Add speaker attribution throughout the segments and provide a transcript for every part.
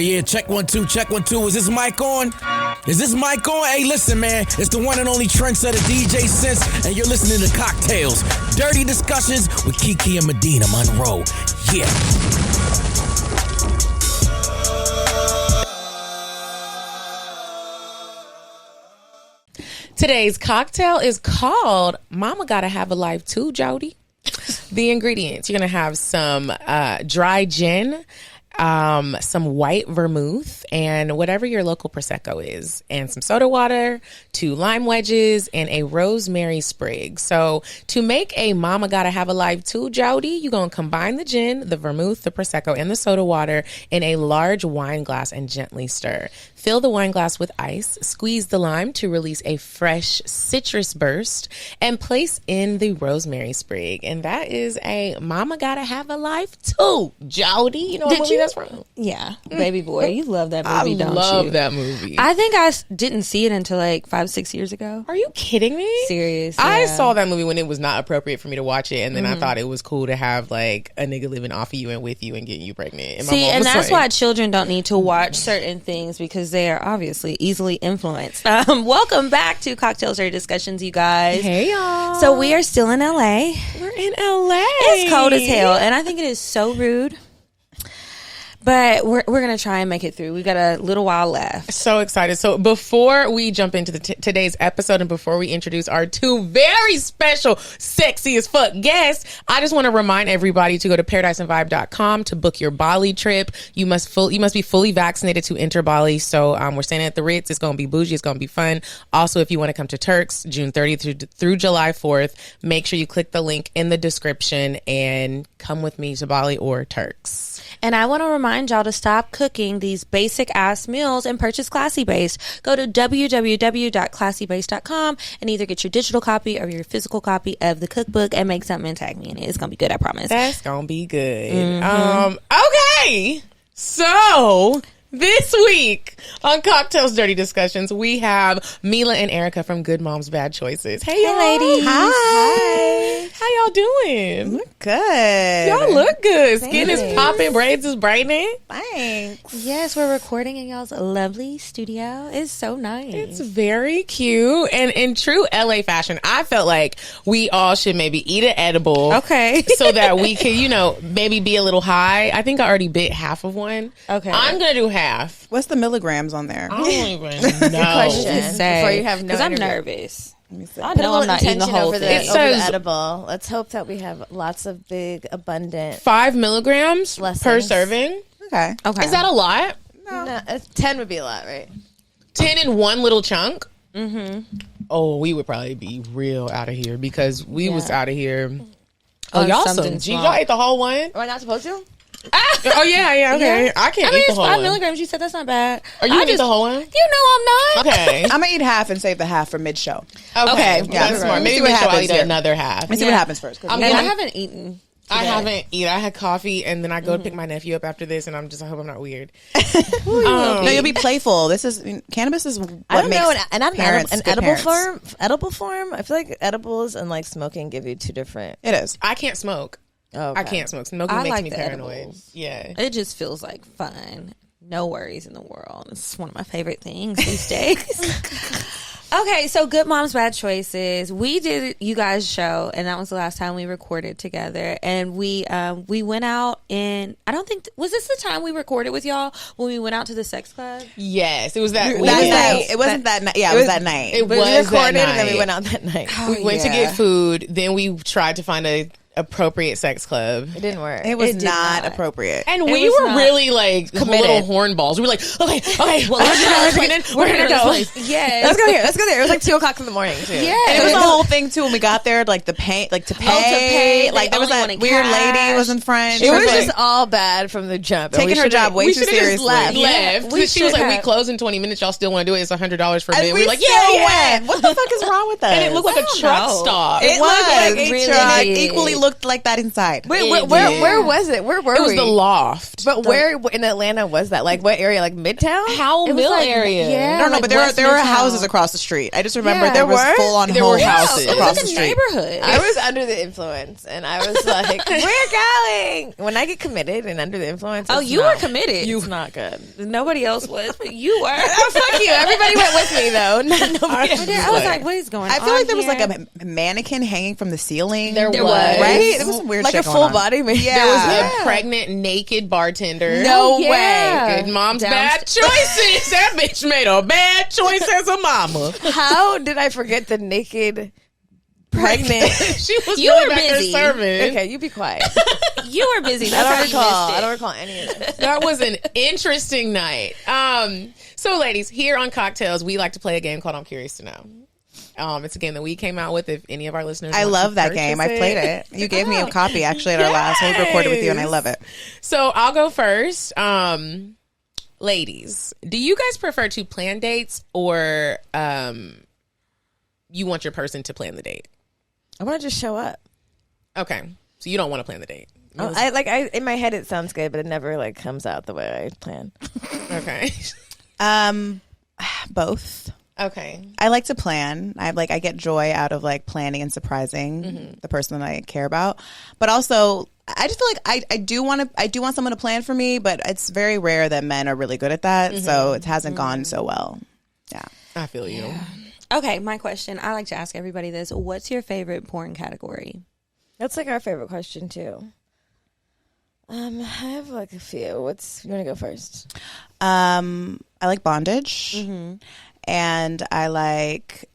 Speaker 1: Yeah, check 1 2, check 1 2. Is this mic on? Is this mic on? Hey, listen, man. It's the one and only trendsetter DJ Sense, and you're listening to CockTales. Dirty discussions with Kiki and Medinah Monroe. Yeah.
Speaker 2: Today's cocktail is called Mama Gotta Have a Life Too, Jody. The ingredients, you're going to have some dry gin, some white vermouth, and whatever your local Prosecco is, and some soda water, 2 lime wedges, and a rosemary sprig. So to make a Mama Gotta Have a Life Too, Jody, you're going to combine the gin, the vermouth, the Prosecco, and the soda water in a large wine glass and gently stir. Fill the wine glass with ice, squeeze the lime to release a fresh citrus burst, and place in the rosemary sprig. And that is a Mama Gotta Have a Life Too, Jody. You know what movie that's from?
Speaker 3: Yeah, Baby Boy. You love that movie, don't you?
Speaker 2: I love that movie.
Speaker 3: I think I didn't see it until like 5-6 years ago.
Speaker 2: Are you kidding me?
Speaker 3: Serious.
Speaker 2: I
Speaker 3: yeah.
Speaker 2: saw that movie when it was not appropriate for me to watch it, and then I thought it was cool to have like a nigga living off of you and with you and getting you pregnant. And
Speaker 3: see, and that's why children don't need to watch certain things, because they are obviously easily influenced. Welcome back to Cocktails Dirty Discussions, you guys.
Speaker 2: Hey, y'all.
Speaker 3: So we are still in LA.
Speaker 2: We're in LA.
Speaker 3: It's cold as hell, and I think it is so rude. But we're going to try and make it through. We've got a little while left.
Speaker 2: So excited. So before we jump into today's episode and before we introduce our 2 very special, sexy as fuck guests, I just want to remind everybody to go to paradiseandvibe.com to book your Bali trip. You must be fully vaccinated to enter Bali. So we're staying at the Ritz. It's going to be bougie. It's going to be fun. Also, if you want to come to Turks, June 30th through July 4th, make sure you click the link in the description and come with me to Bali or Turks.
Speaker 3: And I want to remind y'all to stop cooking these basic ass meals and purchase Klassy Baste. Go to www.klassybaste.com and either get your digital copy or your physical copy of the cookbook and make something and tag me in it. It's going to be good, I promise.
Speaker 2: That's going to be good. Okay. So this week on Cocktails Dirty Discussions, we have Milah and Erica from Good Moms Bad Choices. Hey, y'all.
Speaker 3: ladies.
Speaker 4: Hi.
Speaker 2: How y'all doing?
Speaker 4: Look good.
Speaker 2: Y'all look good. Skin
Speaker 3: Thanks.
Speaker 2: is popping, braids is brightening.
Speaker 4: Thanks.
Speaker 3: Yes, we're recording in y'all's lovely studio. It's so nice.
Speaker 2: It's very cute. And in true LA fashion, I felt like we all should maybe eat an edible.
Speaker 3: Okay.
Speaker 2: So that we can, maybe be a little high. I think I already bit half of one.
Speaker 3: Okay.
Speaker 2: I'm going to do half.
Speaker 4: What's the milligrams on there?
Speaker 2: I don't even know.
Speaker 3: Question.
Speaker 5: Before you have no
Speaker 3: Because I'm
Speaker 5: interview.
Speaker 3: nervous.
Speaker 5: I
Speaker 3: know I'm not eating the whole thing.
Speaker 2: It
Speaker 5: Over
Speaker 2: says-
Speaker 5: the edible. Let's hope that we have lots of big, abundant.
Speaker 2: 5 milligrams
Speaker 5: Blessings.
Speaker 2: per serving.
Speaker 4: Okay.
Speaker 3: Okay.
Speaker 2: Is that a lot?
Speaker 5: No, 10 would be a lot, right?
Speaker 2: 10 in one little chunk? Mm-hmm. Oh, we would probably be real out of here because we was out of here. Oh,
Speaker 3: On
Speaker 2: y'all
Speaker 3: something
Speaker 2: some.
Speaker 3: small.
Speaker 2: Y'all ate the whole one?
Speaker 5: Am I not supposed to?
Speaker 2: Oh, yeah, okay.
Speaker 3: Yeah.
Speaker 2: I can't
Speaker 3: I mean,
Speaker 2: eat the
Speaker 3: it's
Speaker 2: whole
Speaker 3: 5
Speaker 2: one.
Speaker 3: milligrams. You said that's not bad.
Speaker 2: Are you
Speaker 3: I
Speaker 2: eating
Speaker 3: just-
Speaker 2: the whole one?
Speaker 3: You know I'm not.
Speaker 2: Okay.
Speaker 4: I'm going to eat half and save the half for mid-show.
Speaker 2: Okay.
Speaker 4: Yeah,
Speaker 2: That's smart.
Speaker 4: Let me
Speaker 2: Maybe
Speaker 4: see what
Speaker 2: mid-show I'll
Speaker 4: happens
Speaker 2: eat
Speaker 4: here.
Speaker 2: another half.
Speaker 4: Let's see what happens first.
Speaker 2: I'm
Speaker 3: And I
Speaker 2: gonna-
Speaker 3: haven't eaten.
Speaker 2: I
Speaker 3: today.
Speaker 2: haven't eaten. I had coffee and then I go to pick my nephew up after this and I hope I'm not weird.
Speaker 4: No, you'll be playful. Cannabis is what
Speaker 5: I don't
Speaker 4: makes
Speaker 5: know. And not
Speaker 4: parents
Speaker 5: an
Speaker 4: good
Speaker 5: edible
Speaker 4: parents.
Speaker 5: form. Edible form. I feel like edibles and like smoking give you 2 different.
Speaker 4: It is.
Speaker 2: I can't smoke.
Speaker 5: Oh,
Speaker 2: I can't smoke. Smoking
Speaker 3: I
Speaker 2: makes
Speaker 3: like
Speaker 2: me
Speaker 3: the
Speaker 2: paranoid.
Speaker 3: edibles.
Speaker 2: Yeah.
Speaker 3: It just feels like fun. No worries in the world. It's one of my favorite things these days. Okay, so Good Moms Bad Choices. We did you guys' show, and that was the last time we recorded together. And we went out in, I don't think, was this the time we recorded with y'all when we went out to the sex club?
Speaker 2: Yes, it was that.
Speaker 4: It wasn't that night. Yeah, it was that night.
Speaker 2: It
Speaker 5: We
Speaker 2: was
Speaker 5: recorded
Speaker 2: that
Speaker 5: and then
Speaker 2: night.
Speaker 5: we went out that night.
Speaker 2: We went to get food. Then we tried to find a appropriate sex club.
Speaker 5: It didn't work.
Speaker 4: It was
Speaker 3: It did
Speaker 4: not
Speaker 3: not.
Speaker 4: appropriate.
Speaker 2: And
Speaker 3: It
Speaker 2: we
Speaker 3: was
Speaker 2: were
Speaker 3: not
Speaker 2: really like
Speaker 5: committed.
Speaker 2: little hornballs. We were like, okay, well, we're gonna go.
Speaker 3: Yes.
Speaker 5: Let's go here. Let's go there. It was like 2 o'clock in the morning too.
Speaker 3: Yeah.
Speaker 4: And it was the whole thing too when we got there, like to pay. Like
Speaker 3: they
Speaker 4: there was
Speaker 3: only
Speaker 4: that
Speaker 3: wanted
Speaker 4: weird
Speaker 3: cash.
Speaker 4: lady was in front.
Speaker 5: It
Speaker 4: She
Speaker 5: was
Speaker 4: like,
Speaker 5: just all bad from the jump. And
Speaker 4: taking
Speaker 5: we
Speaker 4: her job way
Speaker 2: We
Speaker 4: too
Speaker 2: should have just
Speaker 4: seriously.
Speaker 2: left.
Speaker 3: Yeah, we
Speaker 2: She was
Speaker 3: should
Speaker 2: like, we
Speaker 3: have.
Speaker 2: close in 20 minutes. Y'all still want to do it? It's $100 for a
Speaker 4: And
Speaker 2: minute.
Speaker 4: we
Speaker 2: We're like,
Speaker 4: still
Speaker 2: yeah.
Speaker 4: went. What the fuck is wrong with us?
Speaker 2: And it looked like a truck
Speaker 3: know.
Speaker 2: stop.
Speaker 4: It was like a
Speaker 3: really
Speaker 4: truck,
Speaker 3: did.
Speaker 4: equally looked like that inside.
Speaker 6: Wait, where was it? Where were we?
Speaker 2: It was the loft.
Speaker 6: But where in Atlanta was that? Like what area? Like Midtown?
Speaker 2: Howell Mill area.
Speaker 3: Yeah,
Speaker 4: I don't know, but
Speaker 3: West
Speaker 4: there were
Speaker 3: Midtown.
Speaker 4: houses across the street. I just remember
Speaker 6: Yeah,
Speaker 4: there was
Speaker 6: there were?
Speaker 4: full on
Speaker 2: There were
Speaker 4: homes
Speaker 2: houses.
Speaker 3: It
Speaker 4: across
Speaker 3: was
Speaker 4: the
Speaker 3: like a
Speaker 4: street.
Speaker 3: neighborhood.
Speaker 6: I was under the influence, and I was like, "We're going." When I get committed and under the influence,
Speaker 3: Oh,
Speaker 6: it's
Speaker 3: you
Speaker 6: not-
Speaker 3: were committed.
Speaker 6: It's not good.
Speaker 3: Nobody else was, but you were.
Speaker 6: Oh, fuck you! Everybody went with me though. Not nobody.
Speaker 3: I was like, what is going on?
Speaker 4: I feel like there was like
Speaker 3: here?
Speaker 4: a mannequin hanging from the ceiling.
Speaker 2: There was.
Speaker 4: Right? There was some weird
Speaker 6: like a
Speaker 4: shit
Speaker 6: full
Speaker 4: going on.
Speaker 6: body man.
Speaker 4: Yeah.
Speaker 2: There was a pregnant, naked bartender.
Speaker 6: No
Speaker 3: yeah.
Speaker 6: way.
Speaker 2: Good mom's bad choices. That bitch made a bad choice as a mama.
Speaker 6: How did I forget the naked pregnant?
Speaker 2: She was
Speaker 3: You
Speaker 2: really
Speaker 3: were
Speaker 2: back there
Speaker 3: busy.
Speaker 2: serving.
Speaker 6: Okay, you be quiet.
Speaker 3: You were busy.
Speaker 6: I
Speaker 3: That's
Speaker 6: don't
Speaker 3: how
Speaker 6: recall.
Speaker 3: you missed
Speaker 6: I
Speaker 3: it.
Speaker 6: don't recall any of this.
Speaker 2: That was an interesting night. So, ladies, here on CockTales, we like to play a game called I'm Curious to Know. It's a game that we came out with. If any of our listeners,
Speaker 4: I
Speaker 2: want
Speaker 4: love
Speaker 2: to
Speaker 4: that game. I
Speaker 2: purchase
Speaker 4: played it. You gave me a copy actually at our last. We recorded with you, and I love it.
Speaker 2: So I'll go first. Ladies, do you guys prefer to plan dates or you want your person to plan the date?
Speaker 6: I want to just show up.
Speaker 2: Okay, so you don't want to plan the date.
Speaker 6: I in my head it sounds good, but it never like comes out the way I plan.
Speaker 2: Okay.
Speaker 4: Both.
Speaker 2: Okay.
Speaker 4: I like to plan. I get joy out of like planning and surprising the person that I care about. But also, I just feel like I do want someone to plan for me, but it's very rare that men are really good at that. So it hasn't gone so well. Yeah.
Speaker 2: I feel you.
Speaker 3: Okay, my question. I like to ask everybody this. What's your favorite porn category?
Speaker 6: That's like our favorite question too. I have like a few. You want to go first?
Speaker 4: I like bondage, and I like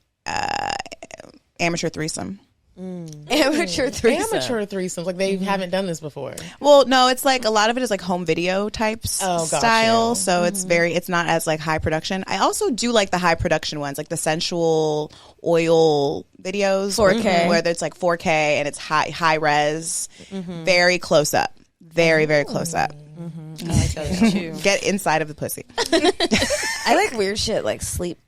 Speaker 4: amateur threesome.
Speaker 6: Amateur threesome.
Speaker 2: Amateur threesomes, like they haven't done this before.
Speaker 4: Well, no, it's like a lot of it is like home video types
Speaker 2: Oh, got
Speaker 4: style.
Speaker 2: you.
Speaker 4: So it's not as like high production. I also do like the high production ones, like the sensual oil videos,
Speaker 6: 4K.
Speaker 4: where it's like 4K and it's high res, very close up, very close up.
Speaker 3: I like those too.
Speaker 4: Get inside of the pussy.
Speaker 6: I like weird shit like sleep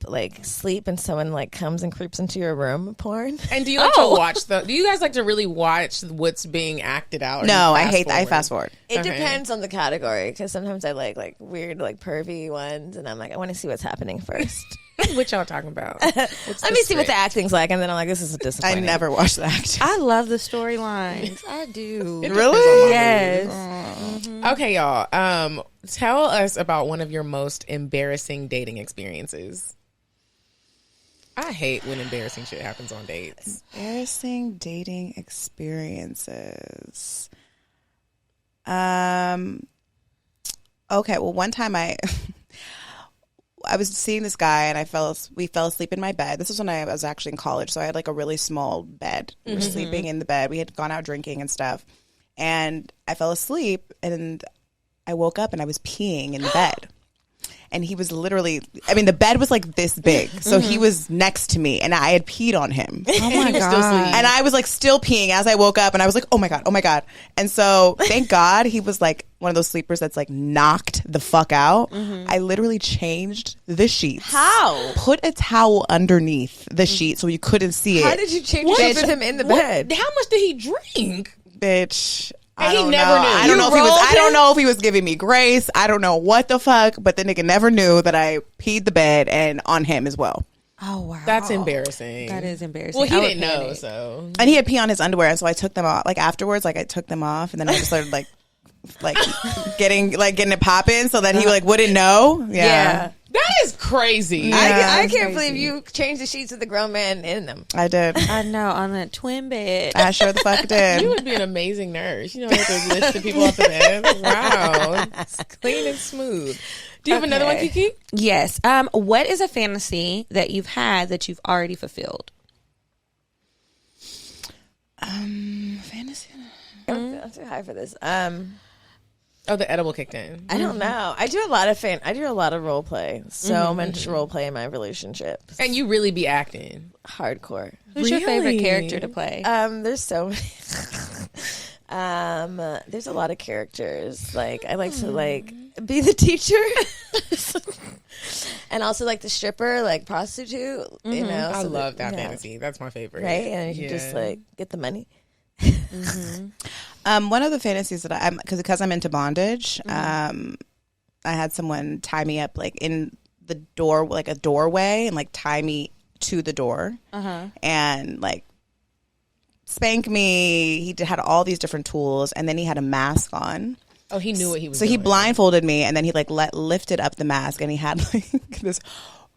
Speaker 6: and someone like comes and creeps into your room porn.
Speaker 2: And do you like to watch do you guys like to really watch what's being acted out? or
Speaker 4: No,
Speaker 2: you
Speaker 4: I hate that. I
Speaker 2: forward?
Speaker 4: fast forward.
Speaker 6: It
Speaker 2: Okay.
Speaker 6: depends on the category because sometimes I like weird like pervy ones and I'm like I want to see what's happening first.
Speaker 2: What y'all talking about?
Speaker 6: Let me see what the acting's like and then I'm like this is
Speaker 4: I
Speaker 6: disappointing.
Speaker 4: never watched that.
Speaker 3: I love the storylines. I do.
Speaker 4: Really?
Speaker 3: Yes.
Speaker 2: Okay, y'all. Tell us about one of your most embarrassing dating experiences. I hate when embarrassing shit happens on dates.
Speaker 4: Embarrassing dating experiences. Okay, well, one time I was seeing this guy and we fell asleep in my bed. This was when I was actually in college, so I had like a really small bed. We were sleeping in the bed. We had gone out drinking and stuff. And I fell asleep and I woke up and I was peeing in the bed. And he was literally, the bed was like this big. So he was next to me and I had peed on him.
Speaker 3: Oh my
Speaker 2: was still
Speaker 3: god.
Speaker 2: asleep.
Speaker 4: And I was like still peeing as I woke up and I was like, oh my God. And so thank God he was like one of those sleepers that's like knocked the fuck out. I literally changed the sheets.
Speaker 6: How?
Speaker 4: Put a towel underneath the sheet so you couldn't see it.
Speaker 6: How did you change it with him in the bed?
Speaker 2: How much did he drink?
Speaker 4: Bitch.
Speaker 2: And
Speaker 4: I
Speaker 2: he
Speaker 4: don't
Speaker 2: never
Speaker 4: know.
Speaker 2: knew.
Speaker 4: I
Speaker 2: You
Speaker 4: don't know if he was.
Speaker 6: rolled
Speaker 4: I don't
Speaker 6: him?
Speaker 4: know if he was giving me grace. I don't know what the fuck. But the nigga never knew that I peed the bed and on him as well.
Speaker 3: Oh wow.
Speaker 2: That's embarrassing.
Speaker 3: That is embarrassing.
Speaker 2: Well, he
Speaker 3: I would
Speaker 2: didn't know,
Speaker 3: panic.
Speaker 2: so.
Speaker 4: And he had pee on his underwear, and so I took them off. Like afterwards, like I took them off, and then I just started like getting it popping, so that he like wouldn't know. Yeah.
Speaker 2: That is crazy.
Speaker 4: Yeah.
Speaker 6: I
Speaker 3: that's
Speaker 6: can't
Speaker 3: crazy.
Speaker 6: believe you changed the sheets with a grown man in them.
Speaker 4: I did.
Speaker 3: I know, on that twin bed.
Speaker 4: I sure the fuck
Speaker 2: You
Speaker 4: did.
Speaker 2: would be an amazing nurse. You know, you have to lift the people off the bed. Wow. It's clean and smooth. Do you have another one, Kiki?
Speaker 3: Yes. What is a fantasy that you've had that you've already fulfilled?
Speaker 4: Fantasy.
Speaker 6: I'm too high for this.
Speaker 2: Oh, the edible kicked in.
Speaker 6: I don't know. I do a lot of role play. So much role play in my relationships.
Speaker 2: And you really be acting.
Speaker 6: Hardcore.
Speaker 3: Who's your favorite
Speaker 2: Really?
Speaker 3: character to play?
Speaker 6: There's so many. There's a lot of characters. Like I like to like be the teacher, and also like the stripper, like prostitute. You know,
Speaker 2: I
Speaker 6: so
Speaker 2: love that
Speaker 6: yeah.
Speaker 2: fantasy. That's my favorite.
Speaker 6: Right, and you
Speaker 2: Yeah.
Speaker 6: just like get the money.
Speaker 4: One of the fantasies that I'm because I'm into bondage. I had someone tie me up like in the door, like a doorway, and like tie me to the door, and like spank me. He had all these different tools, and then he had a mask on.
Speaker 2: Oh, he knew what he was
Speaker 4: doing. So he
Speaker 2: doing.
Speaker 4: blindfolded me, and then he like lifted up the mask, and he had like this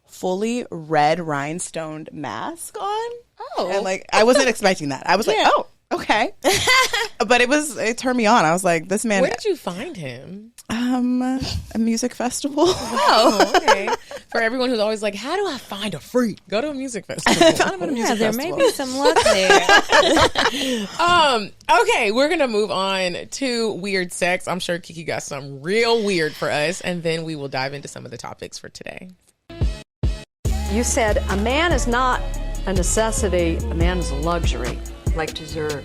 Speaker 4: fully red rhinestoned mask on.
Speaker 3: Oh,
Speaker 4: and like I wasn't expecting that. I was like, oh, okay. But it turned me on. I was like, this man.
Speaker 2: Where did you find him?
Speaker 4: A music festival.
Speaker 2: Oh, okay. For everyone who's always like, how do I find a freak? Go to a music festival.
Speaker 4: I found him at a music
Speaker 3: there
Speaker 4: festival.
Speaker 3: may be some luck there.
Speaker 2: Okay, we're gonna move on to weird sex. I'm sure Kiki got some real weird for us, and then we will dive into some of the topics for today.
Speaker 7: You said a man is not a necessity, a man is a luxury. Like dessert.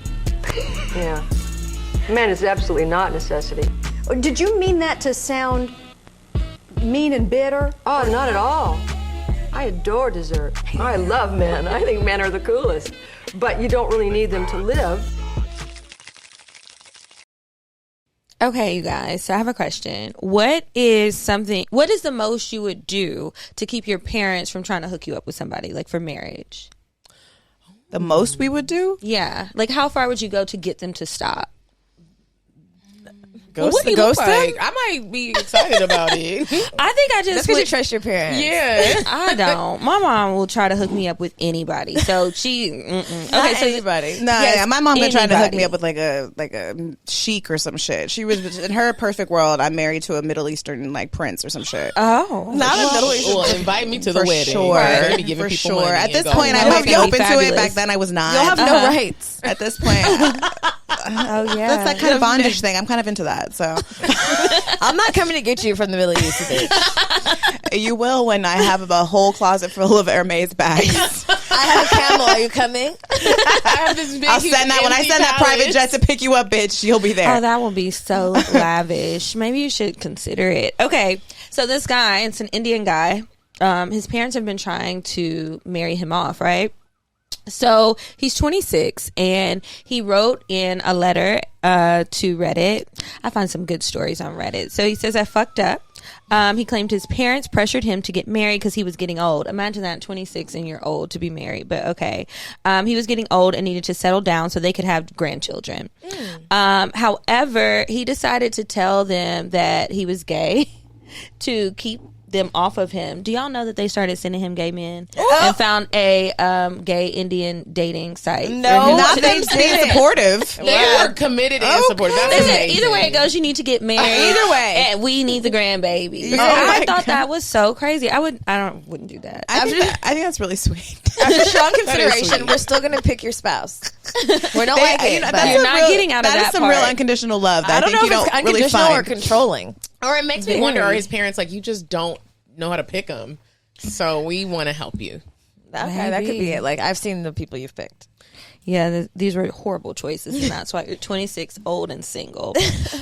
Speaker 7: Yeah. A man is absolutely not a necessity. Did you mean that to sound mean and bitter? Oh, not at all. I adore dessert. I love men. I think men are the coolest. But you don't really need them to live.
Speaker 3: Okay, you guys. So I have a question. What is the most you would do to keep your parents from trying to hook you up with somebody, like for marriage?
Speaker 4: The most we would do?
Speaker 3: Yeah. Like, how far would you go to get them to stop?
Speaker 2: What do you look like? I might be excited about it.
Speaker 3: I think I just
Speaker 5: That's because you trust your parents.
Speaker 2: Yeah.
Speaker 3: I don't. My mom will try to hook me up with anybody. So she. Okay, so
Speaker 5: anybody.
Speaker 4: No,
Speaker 3: Yes,
Speaker 4: yeah, my mom tried to hook
Speaker 3: anybody.
Speaker 4: me up with like a sheik or some shit. She was in her perfect world. I'm married to a Middle Eastern like prince or some shit.
Speaker 3: Oh,
Speaker 4: Not a Middle Eastern.
Speaker 2: Well, invite me to the
Speaker 4: For
Speaker 2: wedding.
Speaker 4: sure.
Speaker 2: Right. They be giving
Speaker 4: For
Speaker 2: people
Speaker 4: sure.
Speaker 2: money
Speaker 4: At
Speaker 2: and
Speaker 4: this
Speaker 2: go,
Speaker 4: point, I
Speaker 3: "Oh,
Speaker 4: might be
Speaker 3: it's gonna
Speaker 4: open
Speaker 3: be
Speaker 4: to it.
Speaker 3: fabulous."
Speaker 4: Back then, I was not.
Speaker 5: You'll have no rights.
Speaker 4: At this point,
Speaker 3: oh yeah.
Speaker 4: that's that kind of bondage thing. I'm kind of into that. So
Speaker 5: I'm not coming to get you from the Middle East, bitch.
Speaker 4: you will when I have a whole closet full of Hermes bags.
Speaker 5: I have a camel. Are you coming?
Speaker 2: I have this big,
Speaker 4: I'll send that when I send that private jet to pick you up, bitch. You'll be there.
Speaker 3: Oh, that will be so lavish. Maybe you should consider it. Okay, so this guy, it's an Indian guy. His parents have been trying to marry him off, right? So he's 26 and he wrote in a letter to Reddit. I find some good stories on Reddit. So he says, I fucked up. He claimed his parents pressured him to get married because he was getting old. Imagine that, 26 and you're old to be married, but okay. He was getting old and needed to settle down so they could have grandchildren. However, he decided to tell them that he was gay to keep them off of him. Do y'all know that they started sending him gay men and found a gay Indian dating site?
Speaker 5: No,
Speaker 4: Not them being supportive.
Speaker 2: They were committed and supportive. That's
Speaker 3: Listen,
Speaker 2: amazing.
Speaker 3: either way it goes, you need to get married.
Speaker 5: Either way.
Speaker 3: and we need the grandbaby.
Speaker 4: Oh
Speaker 3: I
Speaker 4: my
Speaker 3: thought that was so crazy. I wouldn't do that.
Speaker 4: I think that's really sweet.
Speaker 5: After strong
Speaker 2: is
Speaker 5: consideration,
Speaker 2: sweet.
Speaker 5: we're still going to pick your spouse. We don't like it. but
Speaker 3: You're not getting out of
Speaker 4: that
Speaker 3: that
Speaker 4: is some
Speaker 3: part.
Speaker 4: real unconditional love. That
Speaker 5: I don't
Speaker 4: think
Speaker 5: know
Speaker 4: you
Speaker 5: if it's
Speaker 4: don't really
Speaker 5: unconditional or
Speaker 4: find.
Speaker 5: controlling.
Speaker 2: Or it makes me wonder, are his parents like, you just don't know how to pick them? So we want to help you.
Speaker 5: Okay, that could be it. Like, I've seen the people you've picked.
Speaker 3: Yeah, these were horrible choices, and that's why you're 26, old, and single.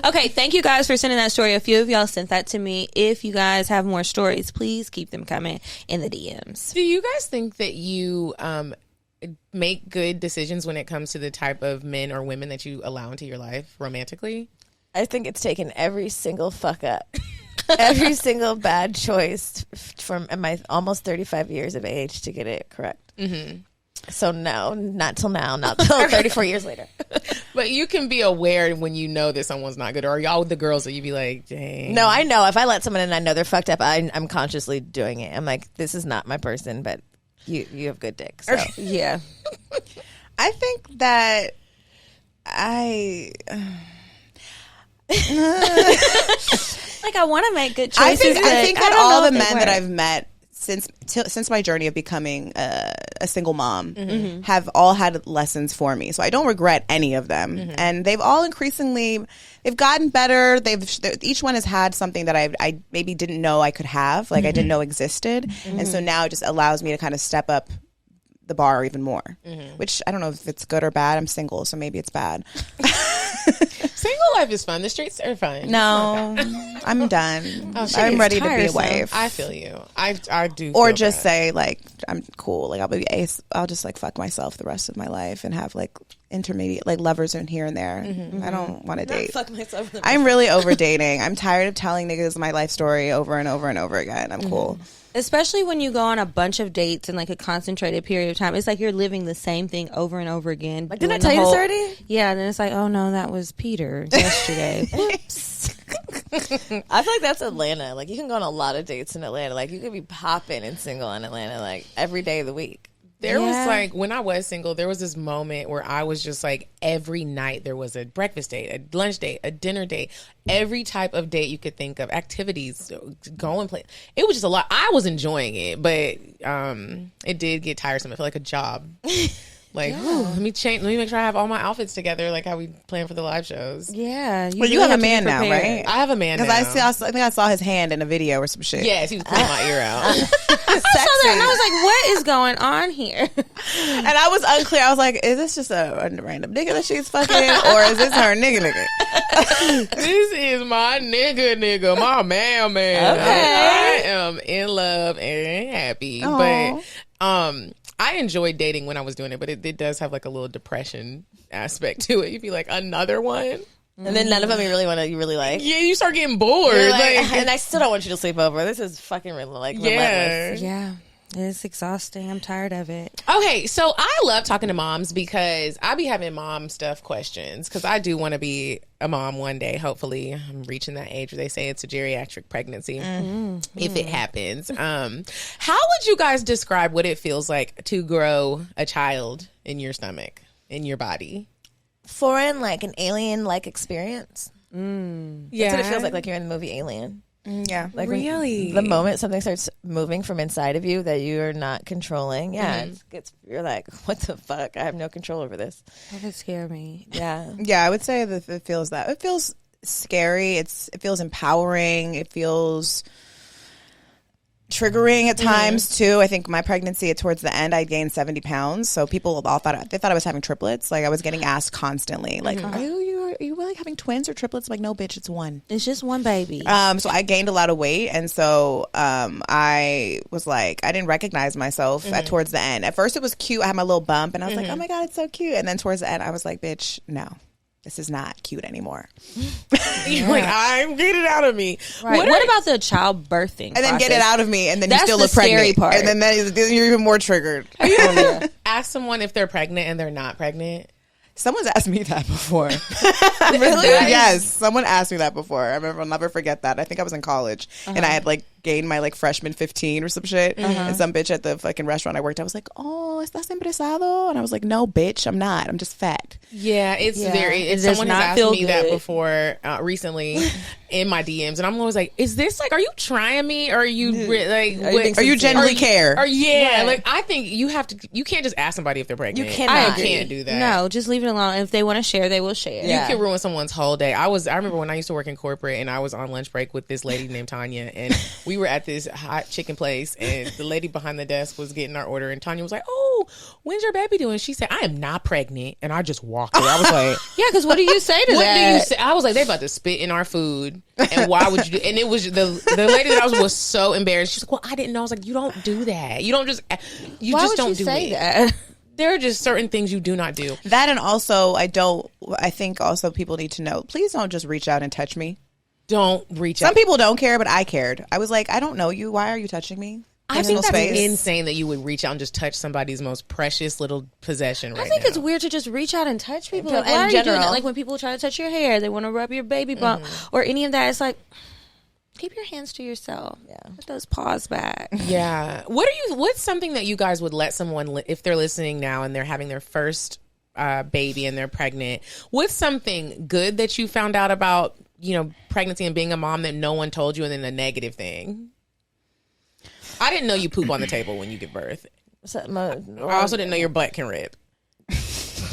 Speaker 3: Okay, thank you guys for sending that story. A few of y'all sent that to me. If you guys have more stories, please keep them coming in the DMs.
Speaker 2: Do you guys think that you make good decisions when it comes to the type of men or women that you allow into your life romantically?
Speaker 5: I think it's taken every single fuck up. Every single bad choice from my almost 35 years of age to get it correct. Mm-hmm. So no, not till now, not till 34 years later.
Speaker 2: But you can be aware when you know that someone's not good. Or are y'all the girls that you be like, dang?
Speaker 5: No, I know. If I let someone in and I know they're fucked up, I'm consciously doing it. I'm like, this is not my person, but you have good dick. So.
Speaker 3: Yeah.
Speaker 4: I think that
Speaker 3: Like, I want to make good choices.
Speaker 4: I think that
Speaker 3: don't
Speaker 4: all
Speaker 3: know
Speaker 4: the
Speaker 3: if they
Speaker 4: men that
Speaker 3: work.
Speaker 4: I've met since my journey of becoming a single mom have all had lessons for me. So I don't regret any of them. And they've all they've gotten better. Each one has had something that I maybe didn't know I could have, like I didn't know existed. And so now it just allows me to kind of step up the bar even more, which I don't know if it's good or bad. I'm single, so maybe it's bad.
Speaker 2: Single life is fun. The streets are fun.
Speaker 4: No, I'm done. I'm ready to be a
Speaker 3: tiresome.
Speaker 4: wife.
Speaker 2: I feel you. I do.
Speaker 4: Or
Speaker 2: feel
Speaker 4: just
Speaker 2: that.
Speaker 4: say like I'm cool. Like I'll just like fuck myself the rest of my life and have like intermediate, like lovers in here and there. I don't want to date.
Speaker 5: Fuck myself.
Speaker 4: I'm really over dating. I'm tired of telling niggas my life story over and over and over again. I'm cool.
Speaker 3: Especially when you go on a bunch of dates in like a concentrated period of time. It's like you're living the same thing over and over again.
Speaker 5: Like, didn't I tell you this already?
Speaker 3: Yeah, and then it's like, oh no, that was Peter yesterday. Whoops.
Speaker 5: I feel like that's Atlanta. Like, you can go on a lot of dates in Atlanta. Like, you could be popping and single in Atlanta, like, every day of the week.
Speaker 2: There was like, when I was single, there was this moment where I was just like, every night there was a breakfast date, a lunch date, a dinner date, every type of date you could think of, activities, go and play. It was just a lot. I was enjoying it, but it did get tiresome. I felt like a job. Like, let me make sure I have all my outfits together, like how we plan for the live shows.
Speaker 3: Yeah.
Speaker 4: Well, you have a man now, right?
Speaker 2: I have a man now.
Speaker 4: Because I think I saw his hand in a video or some shit.
Speaker 2: Yes, he was pulling my ear out.
Speaker 3: I saw that and I was like, what is going on here?
Speaker 4: And I was unclear. I was like, is this just a random nigga that she's fucking, or is this her nigga?
Speaker 2: This is my nigga, my man.
Speaker 3: Okay.
Speaker 2: I am in love and happy.
Speaker 4: Aww.
Speaker 2: But I enjoyed dating when I was doing it, but it does have like a little depression aspect to it. You'd be like, another one?
Speaker 5: And then none of them you really like.
Speaker 2: Yeah, you start getting bored.
Speaker 5: Like, and I still don't want you to sleep over. This is fucking relentless.
Speaker 3: Yeah. It's exhausting. I'm tired of it.
Speaker 2: Okay, so I love talking to moms because I be having mom stuff questions because I do want to be a mom one day. Hopefully, I'm reaching that age where they say it's a geriatric pregnancy if it happens. How would you guys describe what it feels like to grow a child in your stomach, in your body?
Speaker 5: Foreign, like an alien-like experience.
Speaker 2: Yeah,
Speaker 5: That's what it feels like you're in the movie Alien.
Speaker 4: Yeah.
Speaker 5: Like
Speaker 2: really?
Speaker 5: The moment something starts moving from inside of you that you're not controlling, you're like, what the fuck? I have no control over this.
Speaker 3: That would scare me.
Speaker 5: Yeah.
Speaker 4: Yeah, I would say that it feels that. It feels scary. It feels empowering. It feels triggering at times too. I think my pregnancy towards the end, I gained 70 pounds. So people all thought I was having triplets. Like I was getting asked constantly, like, are you really having twins or triplets? I'm like, no, bitch, it's one.
Speaker 3: It's just one baby.
Speaker 4: So I gained a lot of weight, and so I was like, I didn't recognize myself towards the end. At first, it was cute. I had my little bump, and I was like, oh my god, it's so cute. And then towards the end, I was like, bitch, no. This is not cute anymore.
Speaker 2: You're like, get it out of me.
Speaker 3: Right. What about the child birthing
Speaker 4: and then get it out of me, and then
Speaker 3: That's
Speaker 4: you still
Speaker 3: the
Speaker 4: look pregnant.
Speaker 3: scary part.
Speaker 4: And then you're even more triggered.
Speaker 2: Ask someone if they're pregnant and they're not pregnant.
Speaker 4: Someone's asked me that before. Really? Yes, someone asked me that before. I remember, I'll never forget that. I think I was in college, and I had like gained my like freshman 15 or some shit. And some bitch at the fucking restaurant I worked at was like, "Oh, estás embarazado?" And I was like, "No, bitch, I'm not. I'm just fat."
Speaker 2: Yeah, it's very.
Speaker 3: It does
Speaker 2: Someone has
Speaker 3: not
Speaker 2: asked
Speaker 3: feel
Speaker 2: me that
Speaker 3: good.
Speaker 2: before recently in my DMs, and I'm always like, "Is this like? Are you trying me, or are you
Speaker 4: Are you genuinely care?
Speaker 2: Or like I think you have to. You can't just ask somebody if they're pregnant.
Speaker 5: You cannot.
Speaker 2: You can't do that.
Speaker 3: No, just leave it alone. If they want to share, they will share.
Speaker 2: You can ruin someone's whole day. I remember when I used to work in corporate and I was on lunch break with this lady named Tanya, and we were at this hot chicken place, and the lady behind the desk was getting our order, and Tanya was like, "Oh, when's your baby doing?" She said, "I am not pregnant," and I just walked away. I was like,
Speaker 3: Yeah, because what do you say to
Speaker 2: "What
Speaker 3: that?
Speaker 2: do you say?" I was like, "They about to spit in our food, and why would you do?" And it was the lady that I was so embarrassed. She's like, "Well, I didn't know." I was like, "You don't do that. You don't just
Speaker 3: Why
Speaker 2: just
Speaker 3: would
Speaker 2: don't
Speaker 3: you
Speaker 2: do
Speaker 3: say
Speaker 2: it."
Speaker 3: that?
Speaker 2: There are just certain things you do not do.
Speaker 4: That, and also I think also people need to know, please don't just reach out and touch me.
Speaker 2: Don't reach out.
Speaker 4: Some people don't care, but I cared. I was like, I don't know you. Why are you touching me?
Speaker 2: I think
Speaker 4: Personal
Speaker 2: that's
Speaker 4: space.
Speaker 2: insane that you would reach out and just touch somebody's most precious little possession right now.
Speaker 3: I think it's weird to just reach out and touch people. Like,
Speaker 5: In
Speaker 3: why are you doing
Speaker 5: general.
Speaker 3: that? Like when people try to touch your hair, they want to rub your baby bump or any of that. It's like, keep your hands to yourself. Yeah, put those paws back.
Speaker 2: Yeah. What's something that you guys would let someone, if they're listening now and they're having their first baby and they're pregnant, what's something good that you found out about, pregnancy and being a mom that no one told you, and then the negative thing? I didn't know you poop on the table when you give birth. I also didn't know your butt can rip.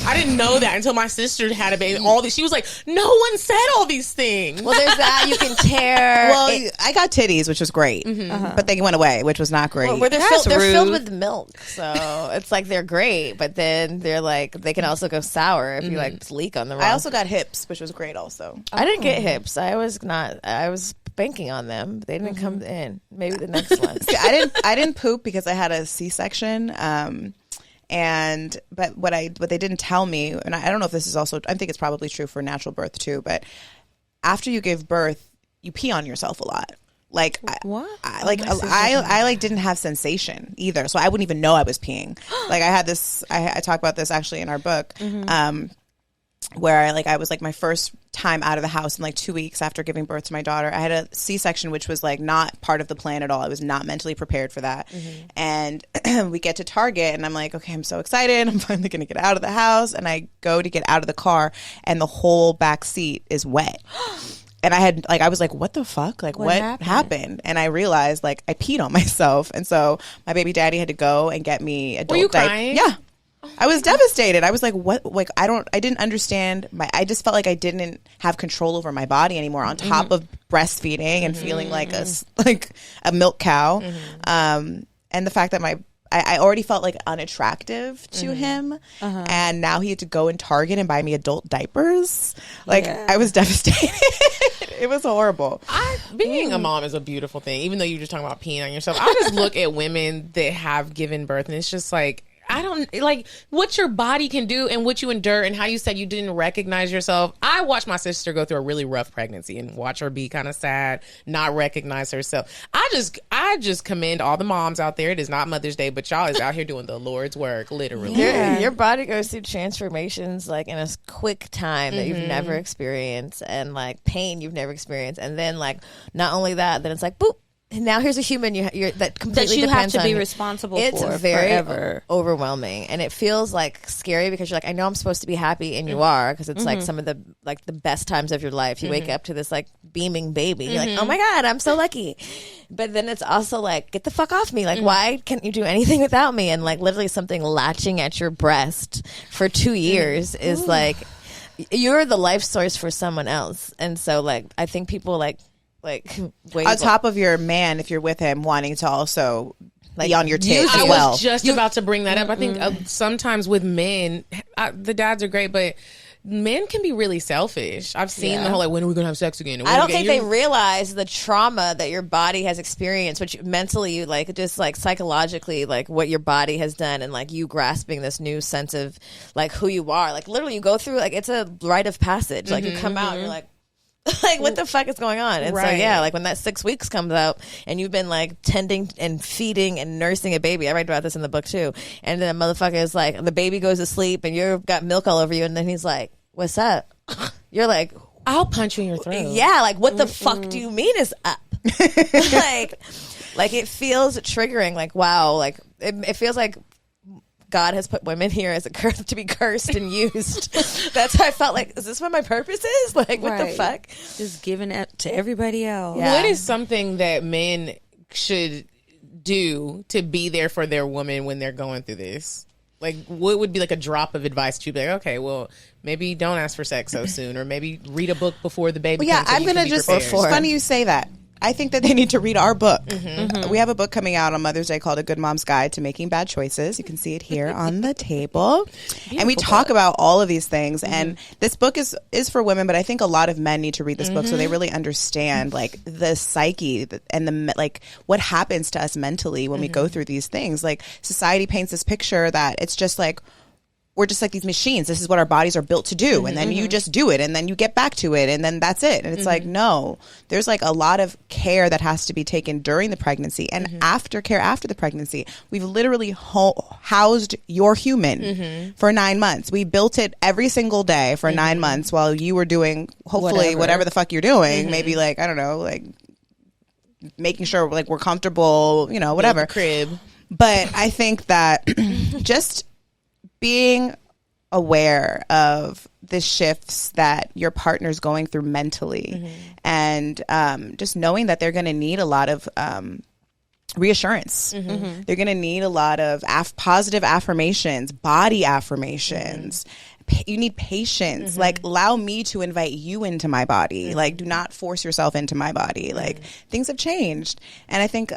Speaker 2: I didn't know that until my sister had a baby. She was like, no one said all these things.
Speaker 5: Well, there's that. You can tear.
Speaker 4: Well, I got titties, which was great, but they went away, which was not great.
Speaker 5: Well, they're filled with milk, so it's like they're great, but then they're like they can also go sour if you like leak on the wrong.
Speaker 4: I also got hips, which was great. Also,
Speaker 5: I didn't get hips. I was banking on them. They didn't come in. Maybe the next one.
Speaker 4: See, I didn't poop because I had a C-section. But what they didn't tell me, and I don't know if this is also, I think it's probably true for natural birth too, but after you give birth, you pee on yourself a lot. Like
Speaker 3: what?
Speaker 4: I didn't have sensation either, so I wouldn't even know I was peeing. Like I had this, I talk about this actually in our book, where I was like my first time out of the house in like 2 weeks after giving birth to my daughter. I had a C-section, which was like not part of the plan at all. I was not mentally prepared for that. And we get to Target and I'm like, okay, I'm so excited. I'm finally going to get out of the house. And I go to get out of the car and the whole back seat is wet. And I was like, what the fuck? Like, what happened? And I realized, like, I peed on myself. And so my baby daddy had to go and get me adult.
Speaker 2: Were you crying?
Speaker 4: Yeah. I was devastated. I was like, what? Like, I didn't understand. I just felt like I didn't have control over my body anymore on top of breastfeeding and feeling like a milk cow. And the fact that I already felt like unattractive to him, and now he had to go in Target and buy me adult diapers. Like I was devastated. It was horrible.
Speaker 2: Being a mom is a beautiful thing, even though you're just talking about peeing on yourself. I just look at women that have given birth, and it's just like, I don't like what your body can do and what you endure, and how you said you didn't recognize yourself. I watched my sister go through a really rough pregnancy and watch her be kind of sad, not recognize herself. I just commend all the moms out there. It is not Mother's Day, but y'all is out here doing the Lord's work, literally.
Speaker 5: Your body goes through transformations like in a quick time that you've never experienced, and like pain you've never experienced, and then like not only that, then it's like boop. Now here's a human you're that completely
Speaker 3: that you
Speaker 5: depends
Speaker 3: have to be
Speaker 5: on
Speaker 3: responsible
Speaker 5: it's
Speaker 3: for
Speaker 5: very
Speaker 3: forever.
Speaker 5: Overwhelming, and it feels like scary because you're like, I know I'm supposed to be happy, and you are, because it's like some of the best times of your life. You wake up to this like beaming baby. You're like, oh my God, I'm so lucky. But then it's also like, get the fuck off me. Like, why can't you do anything without me? And like literally something latching at your breast for 2 years is like, you're the life source for someone else. And so like, I think people like
Speaker 4: on top of your man, if you're with him, wanting to also be on your tits as well.
Speaker 2: I was just about to bring that up. I think sometimes with men, the dads are great, but men can be really selfish. I've seen the whole like, when are we gonna have sex again?
Speaker 5: I don't think they realize the trauma that your body has experienced, which mentally, like just like psychologically, like what your body has done, and like you grasping this new sense of like who you are. Like literally, you go through like it's a rite of passage. Like you come out, and you're like. Like, what the fuck is going on? And so, yeah, like when that 6 weeks comes out and you've been like tending and feeding and nursing a baby, I write about this in the book too. And then a motherfucker is like, the baby goes to sleep and you've got milk all over you. And then he's like, what's up? You're like,
Speaker 2: I'll punch you in your throat.
Speaker 5: Yeah, like what the fuck do you mean is up? like it feels triggering. Like, wow, like it feels like God has put women here as a curse to be cursed and used. That's how I felt like, is this what my purpose is? Like, what the fuck?
Speaker 3: Just giving it to everybody else.
Speaker 2: Yeah. What is something that men should do to be there for their woman when they're going through this? Like, what would be like a drop of advice to be like, okay, well, maybe don't ask for sex so soon, or maybe read a book before the baby comes.
Speaker 4: I'm going to just, it's funny you say that. I think that they need to read our book. We have a book coming out on Mother's Day called A Good Mom's Guide to Making Bad Choices. You can see it here on the table. Beautiful. And we talk about all of these things. And this book is for women, but I think a lot of men need to read this book so they really understand like the psyche and the like what happens to us mentally when we go through these things. Like society paints this picture that it's just like, we're just like these machines. This is what our bodies are built to do. And then you just do it and then you get back to it and then that's it. And it's like, no, there's like a lot of care that has to be taken during the pregnancy and aftercare after the pregnancy. We've literally housed your human for 9 months. We built it every single day for 9 months while you were doing, hopefully, whatever the fuck you're doing. Maybe like, I don't know, like making sure like we're comfortable, you know, whatever.
Speaker 2: Crib.
Speaker 4: But I think that just being aware of the shifts that your partner's going through mentally and just knowing that they're going to need a lot of reassurance. They're going to need a lot of positive affirmations, body affirmations. You need patience. Like, allow me to invite you into my body. Like, do not force yourself into my body. Like, things have changed. And I think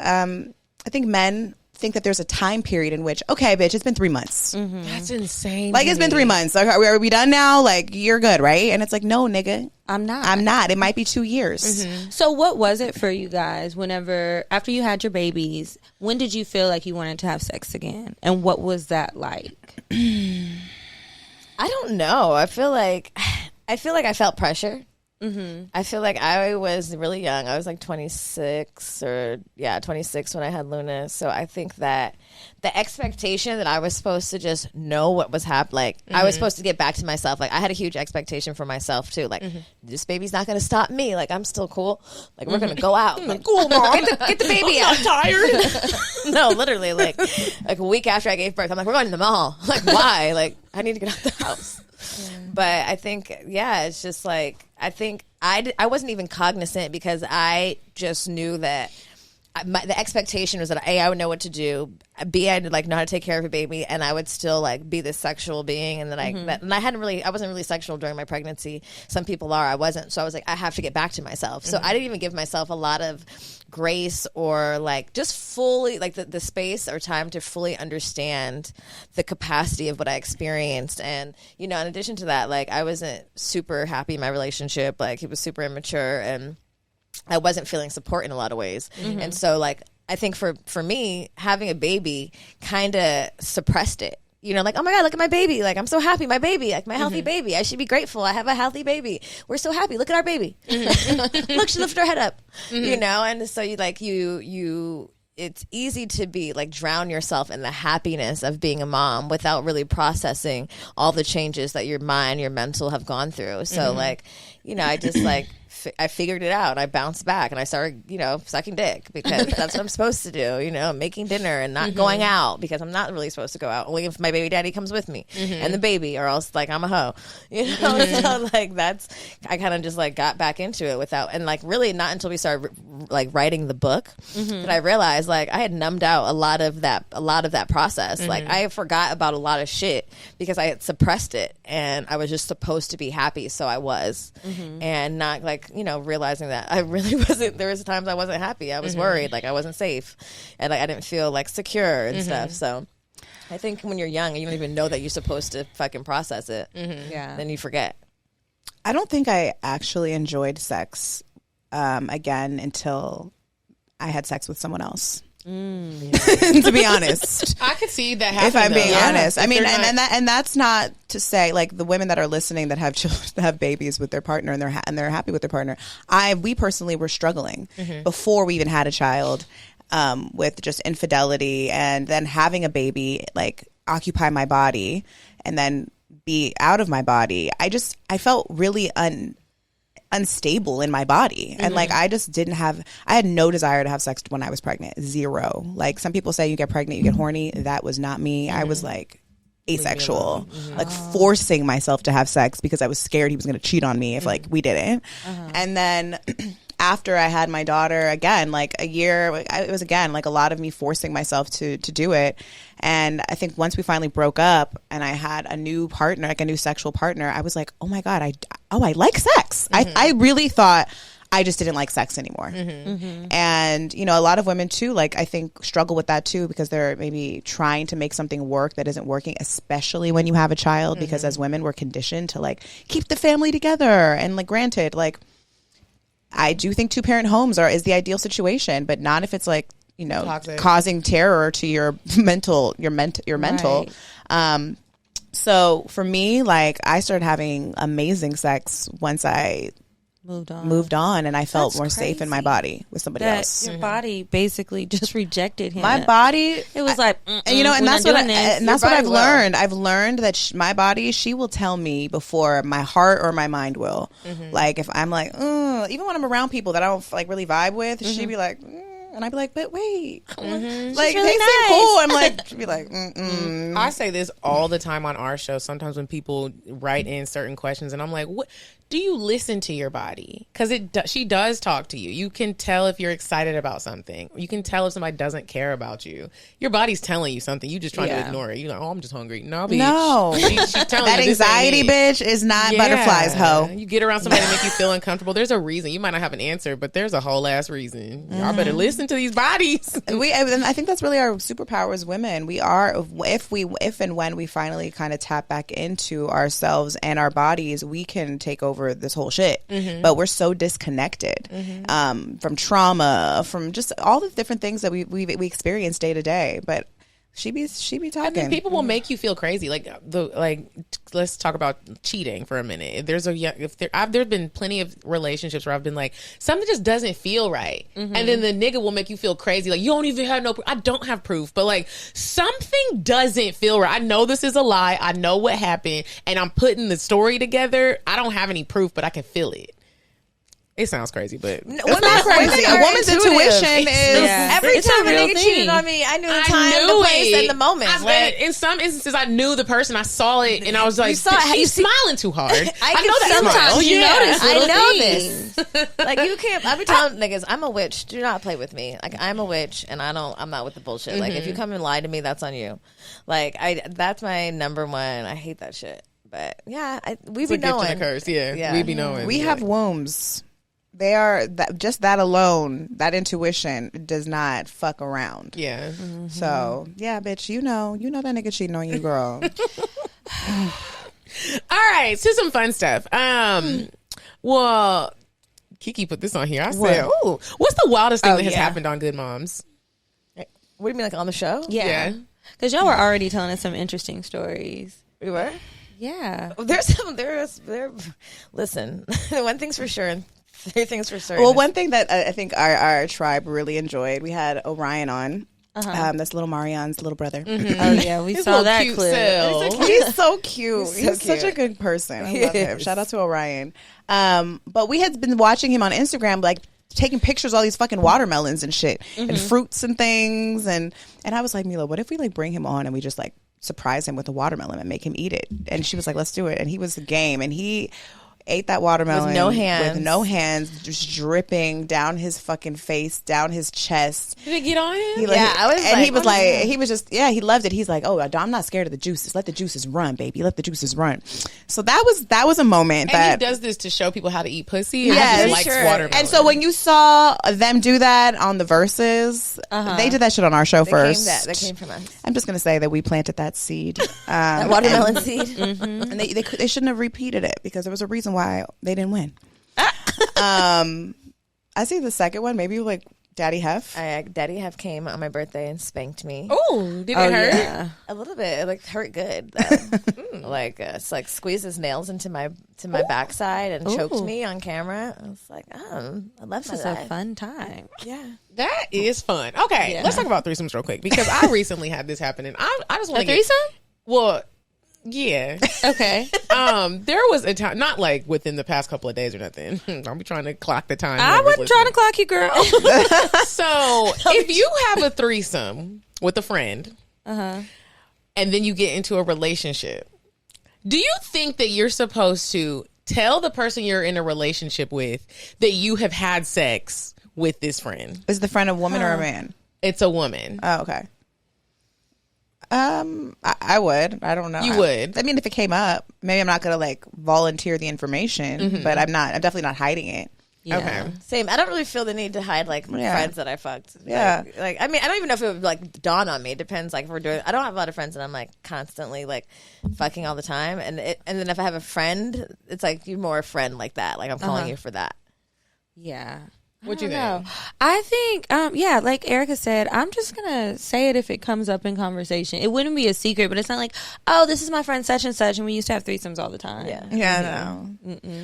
Speaker 4: men think that there's a time period in which, okay, bitch, it's been 3 months.
Speaker 2: That's insane.
Speaker 4: Like, it's been 3 months. Like, are we done now? Like, you're good, right? And it's like, no, nigga.
Speaker 3: I'm not.
Speaker 4: It might be 2 years.
Speaker 3: So what was it for you guys whenever, after you had your babies, when did you feel like you wanted to have sex again? And what was that like?
Speaker 5: I don't know. I feel like I felt pressure. I feel like I was really young. I was like 26 when I had Luna. So I think that the expectation that I was supposed to just know what was happening, like I was supposed to get back to myself. Like I had a huge expectation for myself too. Like this baby's not going to stop me. Like I'm still cool. Like we're going to go out. Like cool, mom. Get the baby out. I'm tired. No, literally like a week after I gave birth, I'm like, we're going to the mall. Like why? Like I need to get out the house. But I think, it's just like, I think I wasn't even cognizant because I just knew that the expectation was that A, I would know what to do, B, I'd like know how to take care of a baby, and I would still like be this sexual being, and then I wasn't really sexual during my pregnancy. Some people are, I wasn't. So I was like, I have to get back to myself. So I didn't even give myself a lot of grace or like just fully like the space or time to fully understand the capacity of what I experienced. And in addition to that, like I wasn't super happy in my relationship. Like it was super immature, and I wasn't feeling support in a lot of ways. And so like I think for me, having a baby kind of suppressed it. Like, oh my God, look at my baby. Like, I'm so happy. My baby, like my healthy baby. I should be grateful. I have a healthy baby. We're so happy. Look at our baby. Look, she lifted her head up, And so it's easy to be like drown yourself in the happiness of being a mom without really processing all the changes that your mind, your mental have gone through. So like, I just like, I figured it out. I bounced back and I started, sucking dick because that's what I'm supposed to do, making dinner and not going out because I'm not really supposed to go out. Only if my baby daddy comes with me and the baby, or else like I'm a hoe, So like I kind of just like got back into it without, and like really not until we started like writing the book that I realized like I had numbed out a lot of that process. Like I forgot about a lot of shit because I had suppressed it and I was just supposed to be happy. So I was, and not like, realizing that I really wasn't. There was times I wasn't happy. I was worried, like I wasn't safe, and like I didn't feel like secure and stuff. So I think when you're young and you don't even know that you're supposed to fucking process it, then you forget.
Speaker 4: I don't think I actually enjoyed sex again until I had sex with someone else. To be honest,
Speaker 2: I could see that happening.
Speaker 4: If I'm being honest, I mean,
Speaker 2: not...
Speaker 4: and that's not to say like the women that are listening that have children, that have babies with their partner and they're happy with their partner. We personally were struggling before we even had a child with just infidelity, and then having a baby like occupy my body and then be out of my body. I felt really unstable in my body, and like I had no desire to have sex when I was pregnant. Zero. Like some people say you get pregnant, you get horny. That was not me. I was like asexual, like forcing myself to have sex because I was scared he was going to cheat on me if like we didn't. And then after I had my daughter, again, like a year, it was again like a lot of me forcing myself to do it. And I think once we finally broke up and I had a new partner, like a new sexual partner, I was like, oh my God, I like sex. I really thought I just didn't like sex anymore. And, a lot of women too, like I think struggle with that too, because they're maybe trying to make something work that isn't working, especially when you have a child, because as women, we're conditioned to like keep the family together. And like, granted, like I do think 2-parent homes is the ideal situation, but not if it's like, toxic, causing terror to your mental. Right. So for me, like I started having amazing sex once I moved on, and I felt more safe in my body with somebody else.
Speaker 3: Your body basically just rejected him.
Speaker 4: My body,
Speaker 3: it was like,
Speaker 4: and that's what I've learned. I've learned that my body, she will tell me before my heart or my mind will. Like if I'm like, even when I'm around people that I don't like really vibe with, she'd be like. And I'd be like, but wait, like
Speaker 3: really
Speaker 4: they
Speaker 3: nice.
Speaker 4: seem cool. I'm like, she'd be like,
Speaker 2: I say this all the time on our show. Sometimes when people write in certain questions, and I'm like, what? do you listen to your body? Because she does talk to you. You can tell if you're excited about something. You can tell if somebody doesn't care about you. Your body's telling you something. You just trying to ignore it. You're like, oh, I'm just hungry. No, bitch.
Speaker 4: No.
Speaker 2: She's telling
Speaker 4: That
Speaker 2: you
Speaker 4: anxiety, bitch, is not butterflies, ho.
Speaker 2: You get around somebody to make you feel uncomfortable. There's a reason. You might not have an answer, but there's a whole ass reason. Y'all better listen to these bodies.
Speaker 4: And I think that's really our superpower as women. We are, if and when we finally kind of tap back into ourselves and our bodies, we can take over this whole shit. But we're so disconnected from trauma, from just all the different things that we experience day to day. But she be talking.
Speaker 2: I mean, people will make you feel crazy. Let's talk about cheating for a minute. There's been plenty of relationships where I've been like, something just doesn't feel right, and then the nigga will make you feel crazy. Like, you don't even have no proof. I don't have proof, but like, something doesn't feel right. I know this is a lie. I know what happened, and I'm putting the story together. I don't have any proof, but I can feel it. It sounds crazy, but
Speaker 4: it's not crazy. A woman's intuition is
Speaker 5: every time a nigga cheated on me, I knew the time, the place, and the moment.
Speaker 2: In some instances, I knew the person. I saw it, and I was like, "She's smiling too hard." I
Speaker 5: know
Speaker 2: that
Speaker 5: sometimes
Speaker 2: you
Speaker 5: notice.
Speaker 2: I know
Speaker 5: this. Like, you can't. I be telling niggas, I'm a witch. Do not play with me. Like, I'm a witch, and I'm not with the bullshit. Like, if you come and lie to me, that's on you. Like, that's my number one. I hate that shit. But yeah, we be knowing.
Speaker 2: It's a curse. Yeah, we be knowing.
Speaker 4: We have wombs. They are just that alone. That intuition does not fuck around.
Speaker 2: Yeah.
Speaker 4: So yeah, bitch. You know that nigga cheating on you, girl.
Speaker 2: All right, so some fun stuff. Well, Kiki put this on here. I said, "Ooh, what's the wildest thing that has happened on Good Moms?"
Speaker 5: What do you mean, like on the show?
Speaker 3: Yeah, because y'all were already telling us some interesting stories.
Speaker 5: We were.
Speaker 3: Yeah.
Speaker 5: Listen, one thing's for sure. And 3 things for certain.
Speaker 4: Well, one thing that I think our tribe really enjoyed, we had Orion on. That's little Marion's little brother.
Speaker 3: Oh yeah, we saw that clip.
Speaker 4: He's so cute. He's such a good person. I love him. Shout out to Orion. But we had been watching him on Instagram, like taking pictures of all these fucking watermelons and shit and fruits and things. And I was like, Milah, what if we like bring him on and we just like surprise him with a watermelon and make him eat it? And she was like, let's do it. And he was game, and he ate that watermelon
Speaker 5: with no hands,
Speaker 4: just dripping down his fucking face, down his chest.
Speaker 2: Did it get on him?
Speaker 4: He loved it. He's like, oh, I'm not scared of the juices. Let the juices run, baby. Let the juices run. So that was a moment
Speaker 2: and he does this to show people how to eat pussy.
Speaker 4: Yeah,
Speaker 2: he likes watermelon.
Speaker 4: And so when you saw them do that on the Verses, they did that shit on our show first.
Speaker 5: That came from us.
Speaker 4: I'm just gonna say that we planted that seed,
Speaker 5: that watermelon seed,
Speaker 4: and they shouldn't have repeated it because there was a reason why they didn't win. I see the second one. Maybe like Daddy Hef.
Speaker 5: Daddy Hef came on my birthday and spanked me.
Speaker 2: Oh, did it hurt?
Speaker 5: Yeah. A little bit. It like hurt good. It's like squeezed his nails into my backside and choked me on camera. I was like, I love
Speaker 3: this is a fun time.
Speaker 5: Yeah,
Speaker 2: that is fun. Okay, let's talk about threesomes real quick because I recently had this happen and I just want to
Speaker 3: threesome.
Speaker 2: Well. Yeah.
Speaker 3: Okay.
Speaker 2: There was a time, not like within the past couple of days or nothing. Don't be trying to clock the time.
Speaker 3: I wasn't trying to clock you, girl.
Speaker 2: So if you have a threesome with a friend, and then you get into a relationship, do you think that you're supposed to tell the person you're in a relationship with that you have had sex with this friend?
Speaker 4: Is the friend a woman or a man?
Speaker 2: It's a woman.
Speaker 4: Oh, okay. I would. I don't know.
Speaker 2: You would.
Speaker 4: I mean, if it came up, maybe I'm not gonna like volunteer the information, but I'm definitely not hiding it.
Speaker 3: Yeah.
Speaker 2: Okay.
Speaker 5: Same. I don't really feel the need to hide like friends that I fucked.
Speaker 4: Yeah.
Speaker 5: Like I mean, I don't even know if it would like dawn on me. It depends. Like if we're doing, I don't have a lot of friends and I'm like constantly like fucking all the time. And then if I have a friend, it's like you're more a friend like that. Like I'm calling you for that.
Speaker 3: Yeah.
Speaker 2: What you think?
Speaker 3: I think, like Erica said, I'm just gonna say it if it comes up in conversation. It wouldn't be a secret, but it's not like, oh, this is my friend such and such, and we used to have threesomes all the time.
Speaker 4: No.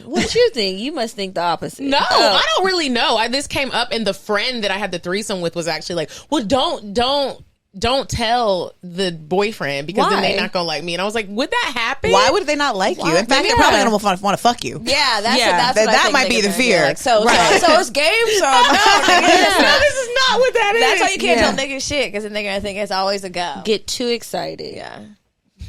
Speaker 3: What you think? You must think the opposite.
Speaker 2: No, I don't really know. This came up, and the friend that I had the threesome with was actually like, well, don't tell the boyfriend because then they're not gonna like me. And I was like, would that happen?
Speaker 4: Why would they not like you? In fact, they're probably gonna want to fuck you.
Speaker 5: Yeah, that's what
Speaker 4: that might be the fear.
Speaker 5: Like, so it's game. So no,
Speaker 2: this is not what that is.
Speaker 5: That's why you can't tell niggas shit because then they're gonna think it's always a go.
Speaker 3: Get too excited.
Speaker 5: Yeah.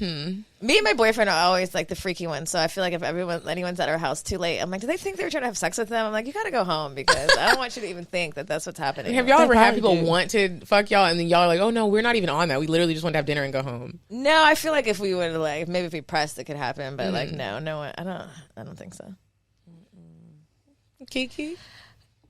Speaker 5: Me and my boyfriend are always like the freaky ones, so I feel like if anyone's at our house too late, I'm like, do they think they were trying to have sex with them? I'm like, you gotta go home because I don't want you to even think that that's what's happening.
Speaker 2: Have y'all ever had people want to fuck y'all and then y'all are like, oh no, we're not even on that. We literally just want to have dinner and go home.
Speaker 5: No, I feel like if we would like maybe if we pressed, it could happen, but like no one. I don't think so.
Speaker 2: Kiki,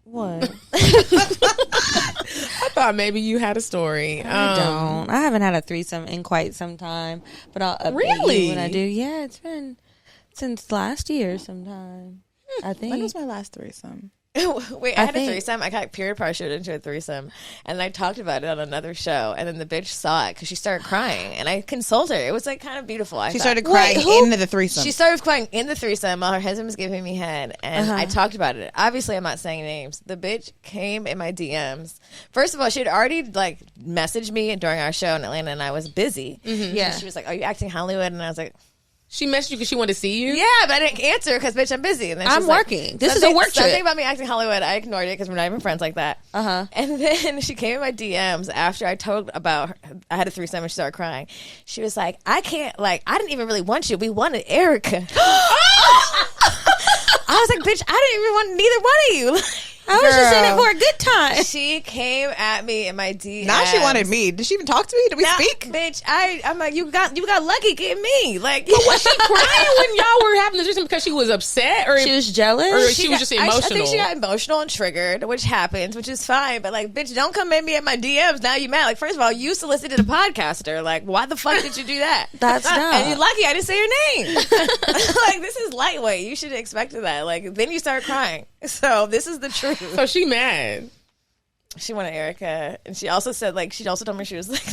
Speaker 3: What?
Speaker 2: I thought maybe you had a story.
Speaker 3: I don't. I haven't had a threesome in quite some time, but I'll update
Speaker 2: Really?
Speaker 3: you when I do. Yeah, it's been since last year sometime. I think.
Speaker 4: When was my last threesome?
Speaker 5: Wait, I had a threesome. I got peer pressured into a threesome, and I talked about it on another show. And then the bitch saw it because she started crying, and I consoled her. It was like kind of beautiful.
Speaker 4: She started crying into the threesome.
Speaker 5: She started crying in the threesome while her husband was giving me head, and I talked about it. Obviously, I'm not saying names. The bitch came in my DMs. First of all, she had already like messaged me during our show in Atlanta, and I was busy.
Speaker 3: Yeah,
Speaker 5: She was like, "Are you acting Hollywood?" And I was like,
Speaker 2: She messaged you because she wanted to see you?
Speaker 5: yeah, but I didn't answer because, bitch, I'm busy. And then
Speaker 3: I'm
Speaker 5: she's like,
Speaker 3: working. This is a work
Speaker 5: Something
Speaker 3: trip.
Speaker 5: about me acting Hollywood, I ignored it because we're not even friends like that. And then she came in my DMs after I told about her, I had a threesome and she started crying. She was like, I didn't even really want you. We wanted Erica. I was like, bitch, I didn't even want neither one of you.
Speaker 3: I was just in it for a good time.
Speaker 5: She came at me in my DMs.
Speaker 4: Now she wanted me. Did she even talk to me? Did we speak?
Speaker 5: Bitch, I'm like, you got lucky getting me. Like,
Speaker 2: Was she crying when y'all were having the threesome because she was upset? Or
Speaker 3: She was jealous.
Speaker 2: Or she was just emotional?
Speaker 5: I think she got emotional and triggered, which happens, which is fine. But like, bitch, don't come at me at my DMs. Now you mad. Like, first of all, you solicited a podcaster. Like, why the fuck did you do that?
Speaker 3: That's dumb.
Speaker 5: And you're lucky I didn't say your name. Like, this is lightweight. You should have expected that. Like, then you start crying. So this is the truth.
Speaker 2: So she mad.
Speaker 5: She wanted Erica, and she also said like she also told me she was like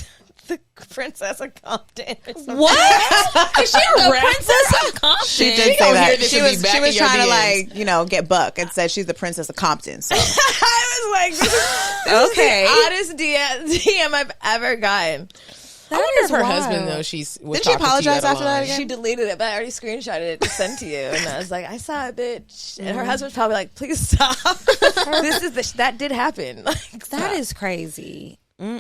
Speaker 5: the princess of Compton. Or something.
Speaker 3: What? Is she the princess of Compton?
Speaker 4: She did say that.
Speaker 2: this
Speaker 4: She
Speaker 2: and be
Speaker 4: was
Speaker 2: back in your
Speaker 4: trying to
Speaker 2: DMs.
Speaker 4: get buck and said she's the princess of Compton. So
Speaker 5: I was like, this is
Speaker 3: Okay.
Speaker 5: the oddest DM I've ever gotten.
Speaker 2: I wonder if her husband, though, was
Speaker 4: Didn't she
Speaker 2: talking to you
Speaker 4: apologize
Speaker 2: at a
Speaker 4: after that
Speaker 2: line.
Speaker 4: again?
Speaker 5: She deleted it, but I already screenshotted it to send to you. And I was like, I saw it, bitch. And her husband's probably like, please stop. That did happen. Like,
Speaker 3: That is crazy.
Speaker 2: Her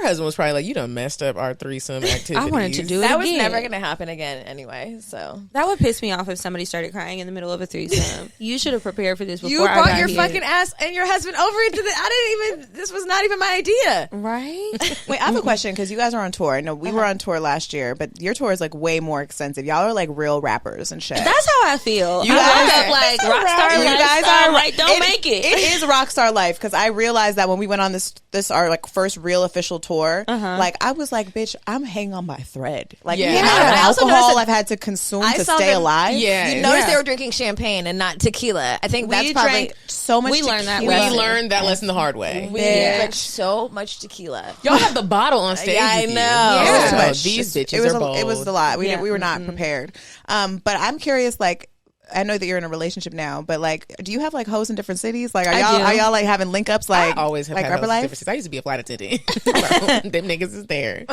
Speaker 2: husband was probably like, you done messed up our threesome activities.
Speaker 3: I wanted to do it
Speaker 5: that was
Speaker 3: again.
Speaker 5: never going to happen again anyway. So
Speaker 3: That would piss me off if somebody started crying in the middle of a threesome. You should have prepared for this before
Speaker 5: you
Speaker 3: I
Speaker 5: brought
Speaker 3: got
Speaker 5: your
Speaker 3: here.
Speaker 5: fucking ass and your husband over into this was not even my idea.
Speaker 3: Right?
Speaker 4: wait, I have a question because you guys are on tour. I know we were on tour last year, but your tour is like way more extensive. Y'all are like real rappers and shit.
Speaker 3: That's how I feel.
Speaker 4: You
Speaker 3: I
Speaker 4: guys
Speaker 3: woke up
Speaker 4: are-
Speaker 3: like rockstar
Speaker 4: You
Speaker 3: life,
Speaker 4: guys
Speaker 3: star
Speaker 4: are
Speaker 3: right. Don't make it.
Speaker 4: It is rockstar life because I realized that when we went on this our like first real official tour, like I was like, bitch, I'm hanging on by a thread. Like
Speaker 2: Yeah.
Speaker 4: the amount of
Speaker 5: I also noticed
Speaker 4: alcohol
Speaker 5: that
Speaker 4: I've had to consume
Speaker 5: I
Speaker 4: to
Speaker 5: saw
Speaker 4: stay
Speaker 5: them-
Speaker 4: alive.
Speaker 2: Yeah.
Speaker 5: You notice they were drinking champagne and not tequila. I think that's
Speaker 4: We
Speaker 5: probably
Speaker 4: drank so much.
Speaker 3: We learned that
Speaker 2: We
Speaker 3: lesson.
Speaker 2: learned that lesson the hard way.
Speaker 5: we
Speaker 4: Yeah.
Speaker 5: drank so much tequila.
Speaker 2: Y'all have the bottle on stage.
Speaker 5: Yeah, I
Speaker 2: with you.
Speaker 5: know.
Speaker 2: Yeah.
Speaker 4: It was too much.
Speaker 2: These bitches
Speaker 4: it was
Speaker 2: are bold.
Speaker 4: It was a lot. We
Speaker 3: Yeah.
Speaker 4: we were not prepared. But I'm curious, like. I know that you're in a relationship now, but like, do you have like hoes in different cities? Like,
Speaker 3: I do.
Speaker 4: are y'all like having link ups? Like,
Speaker 2: I always have
Speaker 4: like
Speaker 2: had
Speaker 4: Upper
Speaker 2: those
Speaker 4: Life.
Speaker 2: differences. I used to be a flight attendant. So, them niggas is there.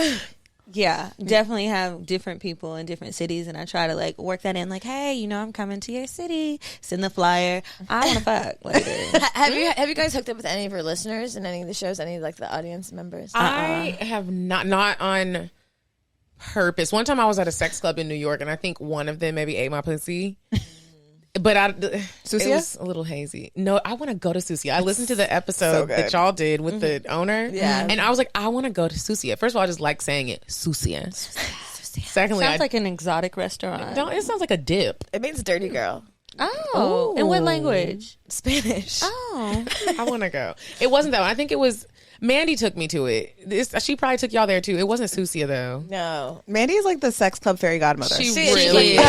Speaker 3: Yeah, definitely have different people in different cities, and I try to like work that in. Like, hey, I'm coming to your city. Send the flyer. I want to fuck later.
Speaker 5: Have you guys hooked up with any of your listeners in any of the shows? Any of like the audience members?
Speaker 2: I have not on purpose. One time I was at a sex club in New York, and I think one of them maybe ate my pussy. But it was a little hazy. No, I want to go to Susia. I listened to the episode that y'all did with the owner.
Speaker 5: Yeah.
Speaker 2: And I was like, I want to go to Susia. First of all, I just like saying it. Susia. Secondly,
Speaker 3: Sounds like an exotic restaurant.
Speaker 2: it sounds like a dip.
Speaker 5: It means dirty girl.
Speaker 3: Oh, in what language?
Speaker 5: Spanish.
Speaker 3: Oh,
Speaker 2: I want to go. It wasn't that one. I think it was Mandy took me to it. She probably took y'all there too. It wasn't Susia though.
Speaker 5: No.
Speaker 4: Mandy is like the sex club fairy godmother.
Speaker 2: She
Speaker 5: She is.
Speaker 2: really
Speaker 5: She's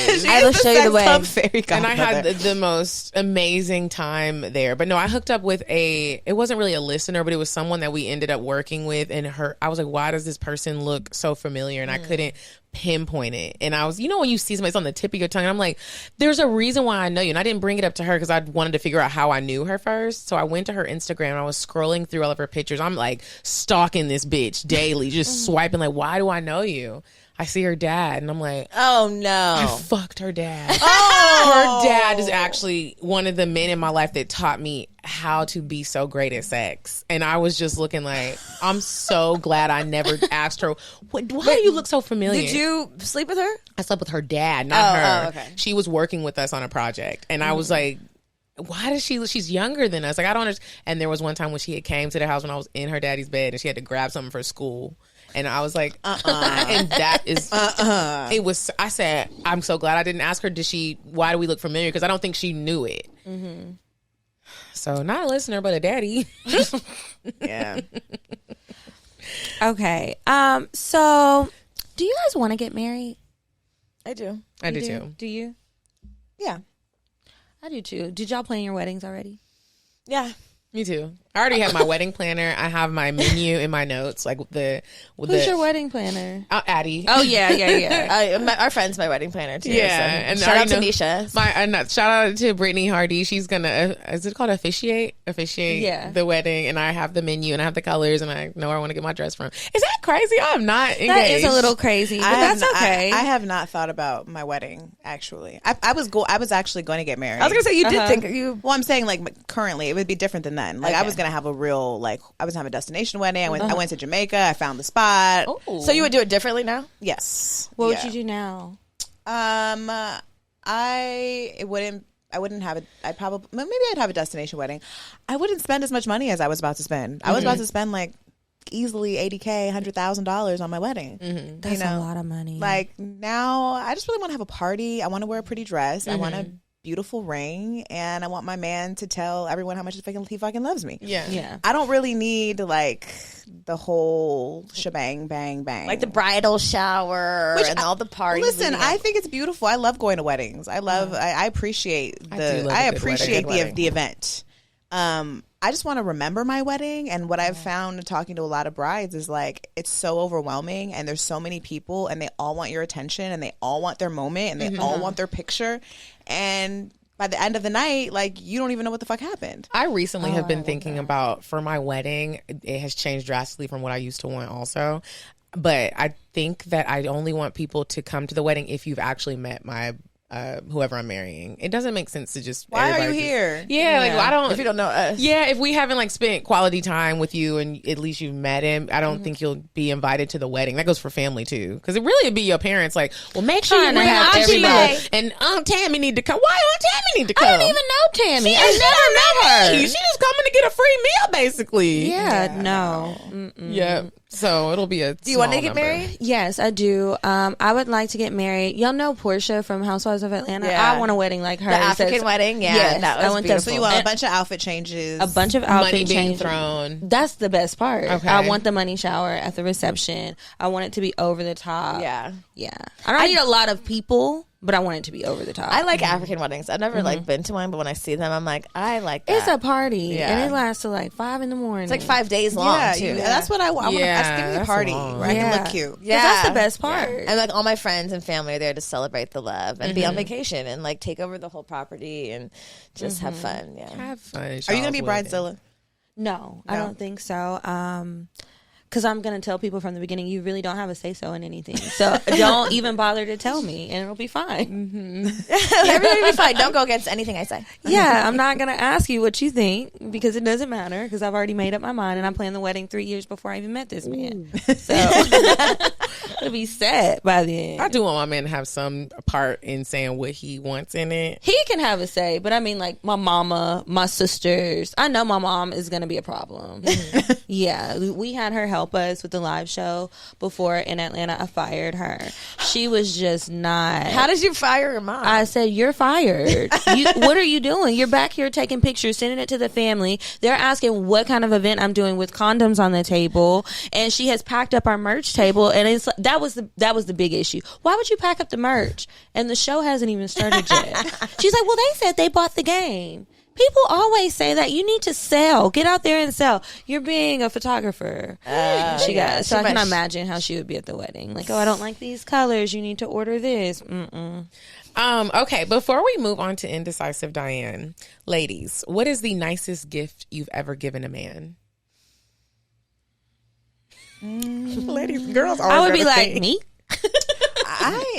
Speaker 2: is.
Speaker 5: like,
Speaker 3: I will show you the way.
Speaker 4: Club fairy
Speaker 2: And
Speaker 4: godmother.
Speaker 2: I had the most amazing time there. But no, I hooked up with it wasn't really a listener, but it was someone that we ended up working with. And I was like, why does this person look so familiar? And I couldn't pinpoint it. And I was, when you see somebody, it's on the tip of your tongue. And I'm like, there's a reason why I know you. And I didn't bring it up to her because I wanted to figure out how I knew her first. So I went to her Instagram and I was scrolling through all of her pictures. I'm like stalking this bitch daily, just swiping like, why do I know you? I see her dad and I'm like,
Speaker 5: Oh no.
Speaker 2: I fucked her dad. Her dad is actually one of the men in my life that taught me how to be so great at sex. And I was just looking like, I'm so glad I never asked her, why do you look so familiar?
Speaker 5: Did you sleep with her?
Speaker 2: I slept with her dad, not her.
Speaker 5: Oh, okay.
Speaker 2: She was working with us on a project. And I was like, why does she's younger than us? Like, I don't understand. And there was one time when she had came to the house when I was in her daddy's bed and she had to grab something for school. And I was like, and that is, it was, I said, I'm so glad I didn't ask her, why do we look familiar? Because I don't think she knew it. Mm-hmm. So not a listener, but a daddy.
Speaker 5: Yeah.
Speaker 3: Okay. So do you guys want to get married?
Speaker 5: I do.
Speaker 2: I do too.
Speaker 3: Do you?
Speaker 5: Yeah.
Speaker 3: I do too. Did y'all plan your weddings already?
Speaker 5: Yeah.
Speaker 2: Me too. I already have my wedding planner. I have my menu in my notes. Like
Speaker 3: Who's your wedding planner?
Speaker 2: Addie.
Speaker 3: Oh yeah.
Speaker 5: Our friend's my wedding planner too.
Speaker 2: Yeah,
Speaker 5: so
Speaker 2: and
Speaker 5: shout out to Nisha.
Speaker 2: Shout out to Brittany Hardy. She's gonna, is it called officiate the wedding, and I have the menu and I have the colors and I know where I want to get my dress from. Is that crazy? I'm not engaged.
Speaker 3: That is a little crazy, but that's okay.
Speaker 4: I have not thought about my wedding actually. I was actually going to get married.
Speaker 5: I was gonna say you did think you.
Speaker 4: Well, I'm saying like currently it would be different than then. Like I was gonna have a real I was gonna have a destination wedding. I went to Jamaica. I found the spot.
Speaker 3: Ooh.
Speaker 5: So you would do it differently now?
Speaker 4: Yes.
Speaker 3: What would you do now?
Speaker 4: I wouldn't have it. Maybe I'd have a destination wedding. I wouldn't spend as much money as I was about to spend. I was about to spend like easily $80,000, $100,000 on my wedding.
Speaker 3: Mm-hmm. That's a lot of money.
Speaker 4: Like now, I just really want to have a party. I want to wear a pretty dress. I want a beautiful ring, and I want my man to tell everyone how much he fucking loves me.
Speaker 3: Yeah.
Speaker 4: I don't really need like the whole shebang, bang, bang,
Speaker 5: Like the bridal shower and all the parties.
Speaker 4: Listen, I think it's beautiful. I love going to weddings. I appreciate the event. I just want to remember my wedding, and what I've found talking to a lot of brides is like it's so overwhelming, and there's so many people, and they all want your attention, and they all want their moment, and they all want their picture, and by the end of the night, like you don't even know what the fuck happened.
Speaker 2: I recently have been thinking about, for my wedding, it has changed drastically from what I used to want also. But I think that I only want people to come to the wedding if you've actually met my whoever I'm marrying. It doesn't make sense to just.
Speaker 4: Why are you here?
Speaker 2: Yeah, like I don't.
Speaker 5: If you don't know us.
Speaker 2: Yeah, if we haven't like spent quality time with you and at least you've met him, I don't think you'll be invited to the wedding. That goes for family too, because it really would be your parents. Like, well, make sure you bring Auntie May and Aunt Tammy need to come. Why Aunt Tammy need to come?
Speaker 3: I don't even know Tammy. I never met her.
Speaker 2: She's just coming to get a free meal, basically.
Speaker 3: Yeah, no.
Speaker 2: Yeah. So it'll be a.
Speaker 5: Do you want to get married?
Speaker 3: Yes, I do. I would like to get married. Y'all know Portia from Housewives of Atlanta.
Speaker 5: Yeah.
Speaker 3: I want a wedding like her.
Speaker 5: The African wedding. Yeah,
Speaker 3: yes,
Speaker 5: that was
Speaker 3: I want
Speaker 5: beautiful.
Speaker 4: So you want a bunch of outfit changes,
Speaker 3: a bunch of outfit
Speaker 2: money being
Speaker 3: changes.
Speaker 2: thrown.
Speaker 3: That's the best part.
Speaker 2: Okay.
Speaker 3: I want the money shower at the reception. I want it to be over the top.
Speaker 5: Yeah.
Speaker 3: I don't need a lot of people, but I want it to be over the top.
Speaker 5: I like African weddings. I've never like been to one, but when I see them, I'm like, I like that.
Speaker 3: It's a party,
Speaker 5: Yeah.
Speaker 3: and it lasts till like 5 a.m.
Speaker 5: It's like 5 days long too.
Speaker 4: That's what I want. I want
Speaker 2: Yeah,
Speaker 4: give me a
Speaker 2: that's
Speaker 4: party
Speaker 2: long.
Speaker 4: where I can look cute.
Speaker 5: Yeah,
Speaker 3: that's the best part.
Speaker 5: And like all my friends and family are there to celebrate the love and be on vacation and like take over the whole property and just have fun. Yeah,
Speaker 2: Have fun.
Speaker 4: Are you going to be bridezilla?
Speaker 3: No, I don't think so. Because I'm going to tell people from the beginning, you really don't have a say-so in anything. So don't even bother to tell me, and it'll be fine.
Speaker 5: everybody will be fine. Don't go against anything I say.
Speaker 3: Yeah, I'm not going to ask you what you think because it doesn't matter because I've already made up my mind, and I planned the wedding 3 years before I even met this man. So it'll be set by then.
Speaker 2: I do want my man to have some part in saying what he wants in it.
Speaker 3: He can have a say, but I mean, like my mama, my sisters. I know my mom is going to be a problem. Yeah, we had her help us with the live show before in Atlanta. I fired her. She was just not.
Speaker 5: How did you fire your mom?
Speaker 3: I said, you're fired. What are you doing? You're back here taking pictures, sending it to the family. They're asking what kind of event I'm doing with condoms on the table, and she has packed up our merch table, and it's that was the big issue. Why would you pack up the merch? And the show hasn't even started yet. She's like, well, they said they bought the game. People always say that you need to sell. Get out there and sell. You're being a photographer. So I can imagine how she would be at the wedding. Like, oh, I don't like these colors. You need to order this.
Speaker 2: Okay, before we move on to Indecisive Diane, ladies, what is the nicest gift you've ever given a man? Ladies, girls,
Speaker 3: I would be like, me?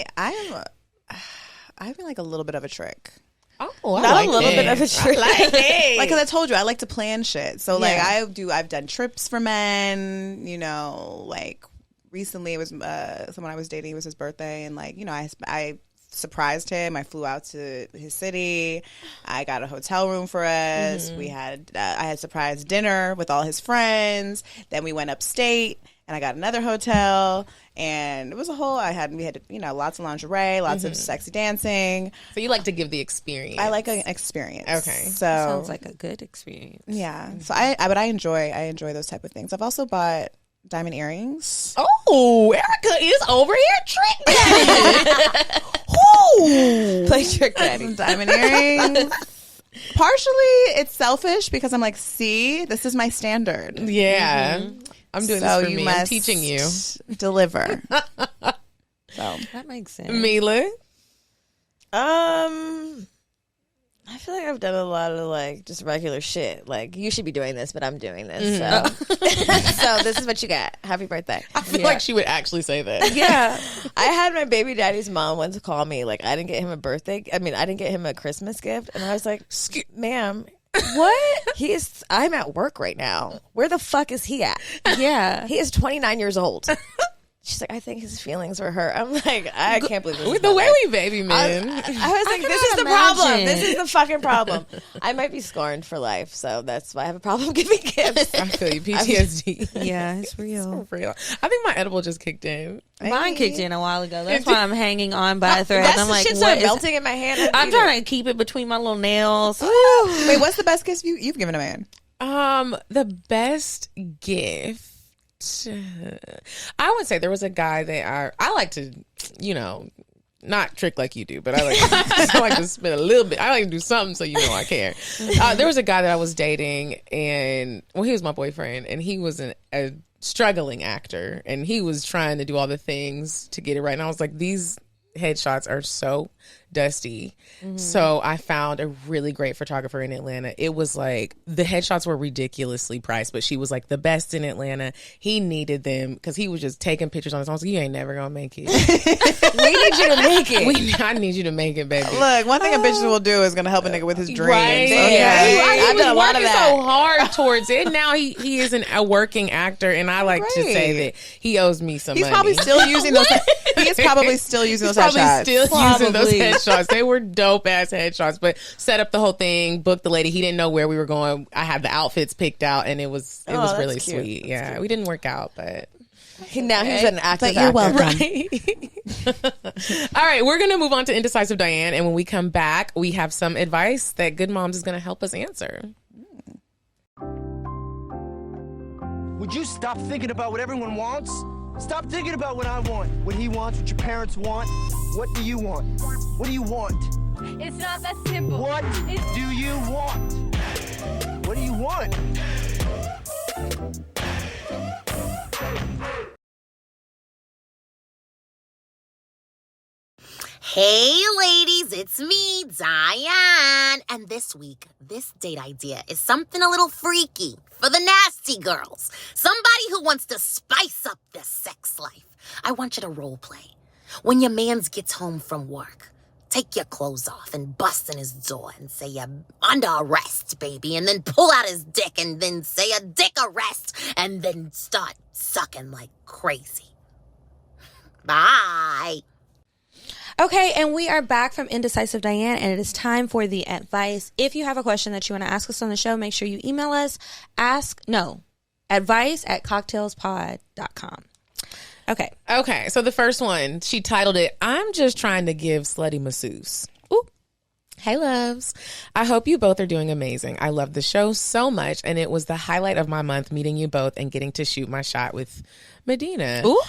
Speaker 4: I feel like a little bit of a trick.
Speaker 2: Oh, I
Speaker 5: Not
Speaker 2: like
Speaker 5: a little
Speaker 2: that.
Speaker 5: bit of a trick.
Speaker 4: Like, because I told you, I like to plan shit. So, like, I've done trips for men, you know, like, recently it was someone I was dating, it was his birthday, and, like, you know, I surprised him. I flew out to his city. I got a hotel room for us. We had, I had surprise dinner with all his friends. Then we went upstate, and I got another hotel. And it was a whole, we had, you know, lots of lingerie, lots of sexy dancing.
Speaker 2: So you like to give the experience.
Speaker 4: I like an experience.
Speaker 2: Okay.
Speaker 4: So
Speaker 3: Sounds like a good experience.
Speaker 4: yeah. So but I enjoy those type of things. I've also bought diamond earrings.
Speaker 2: Oh, Erica is over here trick daddy.
Speaker 5: Play trick daddy.
Speaker 4: Diamond earrings. Partially, it's selfish because I'm like, see, this is my standard.
Speaker 2: Yeah. I'm doing
Speaker 4: So
Speaker 2: this for
Speaker 4: you
Speaker 2: me. I'm
Speaker 4: must
Speaker 2: teaching you.
Speaker 4: deliver. So
Speaker 3: That makes sense.
Speaker 2: Mila.
Speaker 5: I feel like I've done a lot of like just regular shit. Like, you should be doing this, but I'm doing this. So, so this is what you got. Happy birthday.
Speaker 2: I feel like she would actually say that.
Speaker 5: Yeah. I had my baby daddy's mom once call me. Like, I didn't get him a birthday. I mean, I didn't get him a Christmas gift. And I was like, ma'am, what? I'm at work right now. Where the fuck is he at?
Speaker 3: Yeah.
Speaker 5: He is 29 years old. She's like, I think his feelings were hurt. I'm like, I can't believe this.
Speaker 2: With the way we baby men.
Speaker 5: I was like, this is the
Speaker 3: imagine.
Speaker 5: problem. This is the fucking problem. I might be scorned for life, so that's why I have a problem giving gifts.
Speaker 2: I feel you. PTSD.
Speaker 3: Yeah, it's real.
Speaker 2: For real. I think my edible just kicked in.
Speaker 3: Mine kicked in a while ago. That's why I'm hanging on by a thread.
Speaker 5: That's
Speaker 3: I'm
Speaker 5: the
Speaker 3: like,
Speaker 5: shit
Speaker 3: what
Speaker 5: started
Speaker 3: is-
Speaker 5: melting in my hand.
Speaker 3: I'm trying to keep it between my little nails.
Speaker 4: wait, what's the best gift you've given a man?
Speaker 2: The best gift. I would say there was a guy that I like to, you know, not trick like you do, but I like to spend a little bit. I like to do something so you know I care. There was a guy that I was dating, and he was my boyfriend, and he was a struggling actor, and he was trying to do all the things to get it right. And I was like, these headshots are so dusty. So I found a really great photographer in Atlanta. It was like the headshots were ridiculously priced, but she was like the best in Atlanta. He needed them because he was just taking pictures on his own. I was like, you ain't never gonna make it.
Speaker 5: We need you to make it.
Speaker 2: I need you to make it, baby.
Speaker 4: Look, one thing a bitch will do is gonna help a nigga with his dreams.
Speaker 2: Right.
Speaker 4: Okay.
Speaker 2: He
Speaker 5: I've
Speaker 2: was
Speaker 5: done a lot of
Speaker 2: working
Speaker 5: that.
Speaker 2: so hard towards it. Now he isn't a working actor, and I like to say that he owes me some
Speaker 4: He's
Speaker 2: money.
Speaker 4: probably still using those. He is probably still using those
Speaker 2: Probably
Speaker 4: headshots.
Speaker 2: still using those
Speaker 3: Probably.
Speaker 2: headshots. They were dope ass headshots, but set up the whole thing, booked the lady. He didn't know where we were going. I had the outfits picked out, and it was
Speaker 5: that's
Speaker 2: really
Speaker 5: cute.
Speaker 2: sweet. Yeah, we didn't work out, but
Speaker 5: Now he's an active
Speaker 4: But you're
Speaker 5: actor.
Speaker 4: welcome.
Speaker 2: right. All right, we're gonna move on to Indecisive Diane, and when we come back, we have some advice that Good Moms is gonna help us answer.
Speaker 8: Would you stop thinking about what everyone wants? Stop thinking about what I want, what he wants, what your parents want. What do you want? What do you want?
Speaker 9: It's not that simple.
Speaker 8: What do you want? What do you want?
Speaker 10: Hey ladies, it's me, Diane. And this week, this date idea is something a little freaky for the nasty girls. Somebody who wants to spice up their sex life. I want you to role play. When your mans gets home from work, take your clothes off and bust in his door and say you're under arrest, baby. And then pull out his dick and then say a dick arrest and then start sucking like crazy. Bye.
Speaker 3: Okay, and we are back from Indecisive Diane, and it is time for the advice. If you have a question that you want to ask us on the show, make sure you email us. advice@cocktailspod.com. Okay,
Speaker 2: so the first one, she titled it, I'm just trying to give slutty masseuse. Ooh. Hey, loves. I hope you both are doing amazing. I love the show so much, and it was the highlight of my month meeting you both and getting to shoot my shot with Medinah.
Speaker 3: Ooh.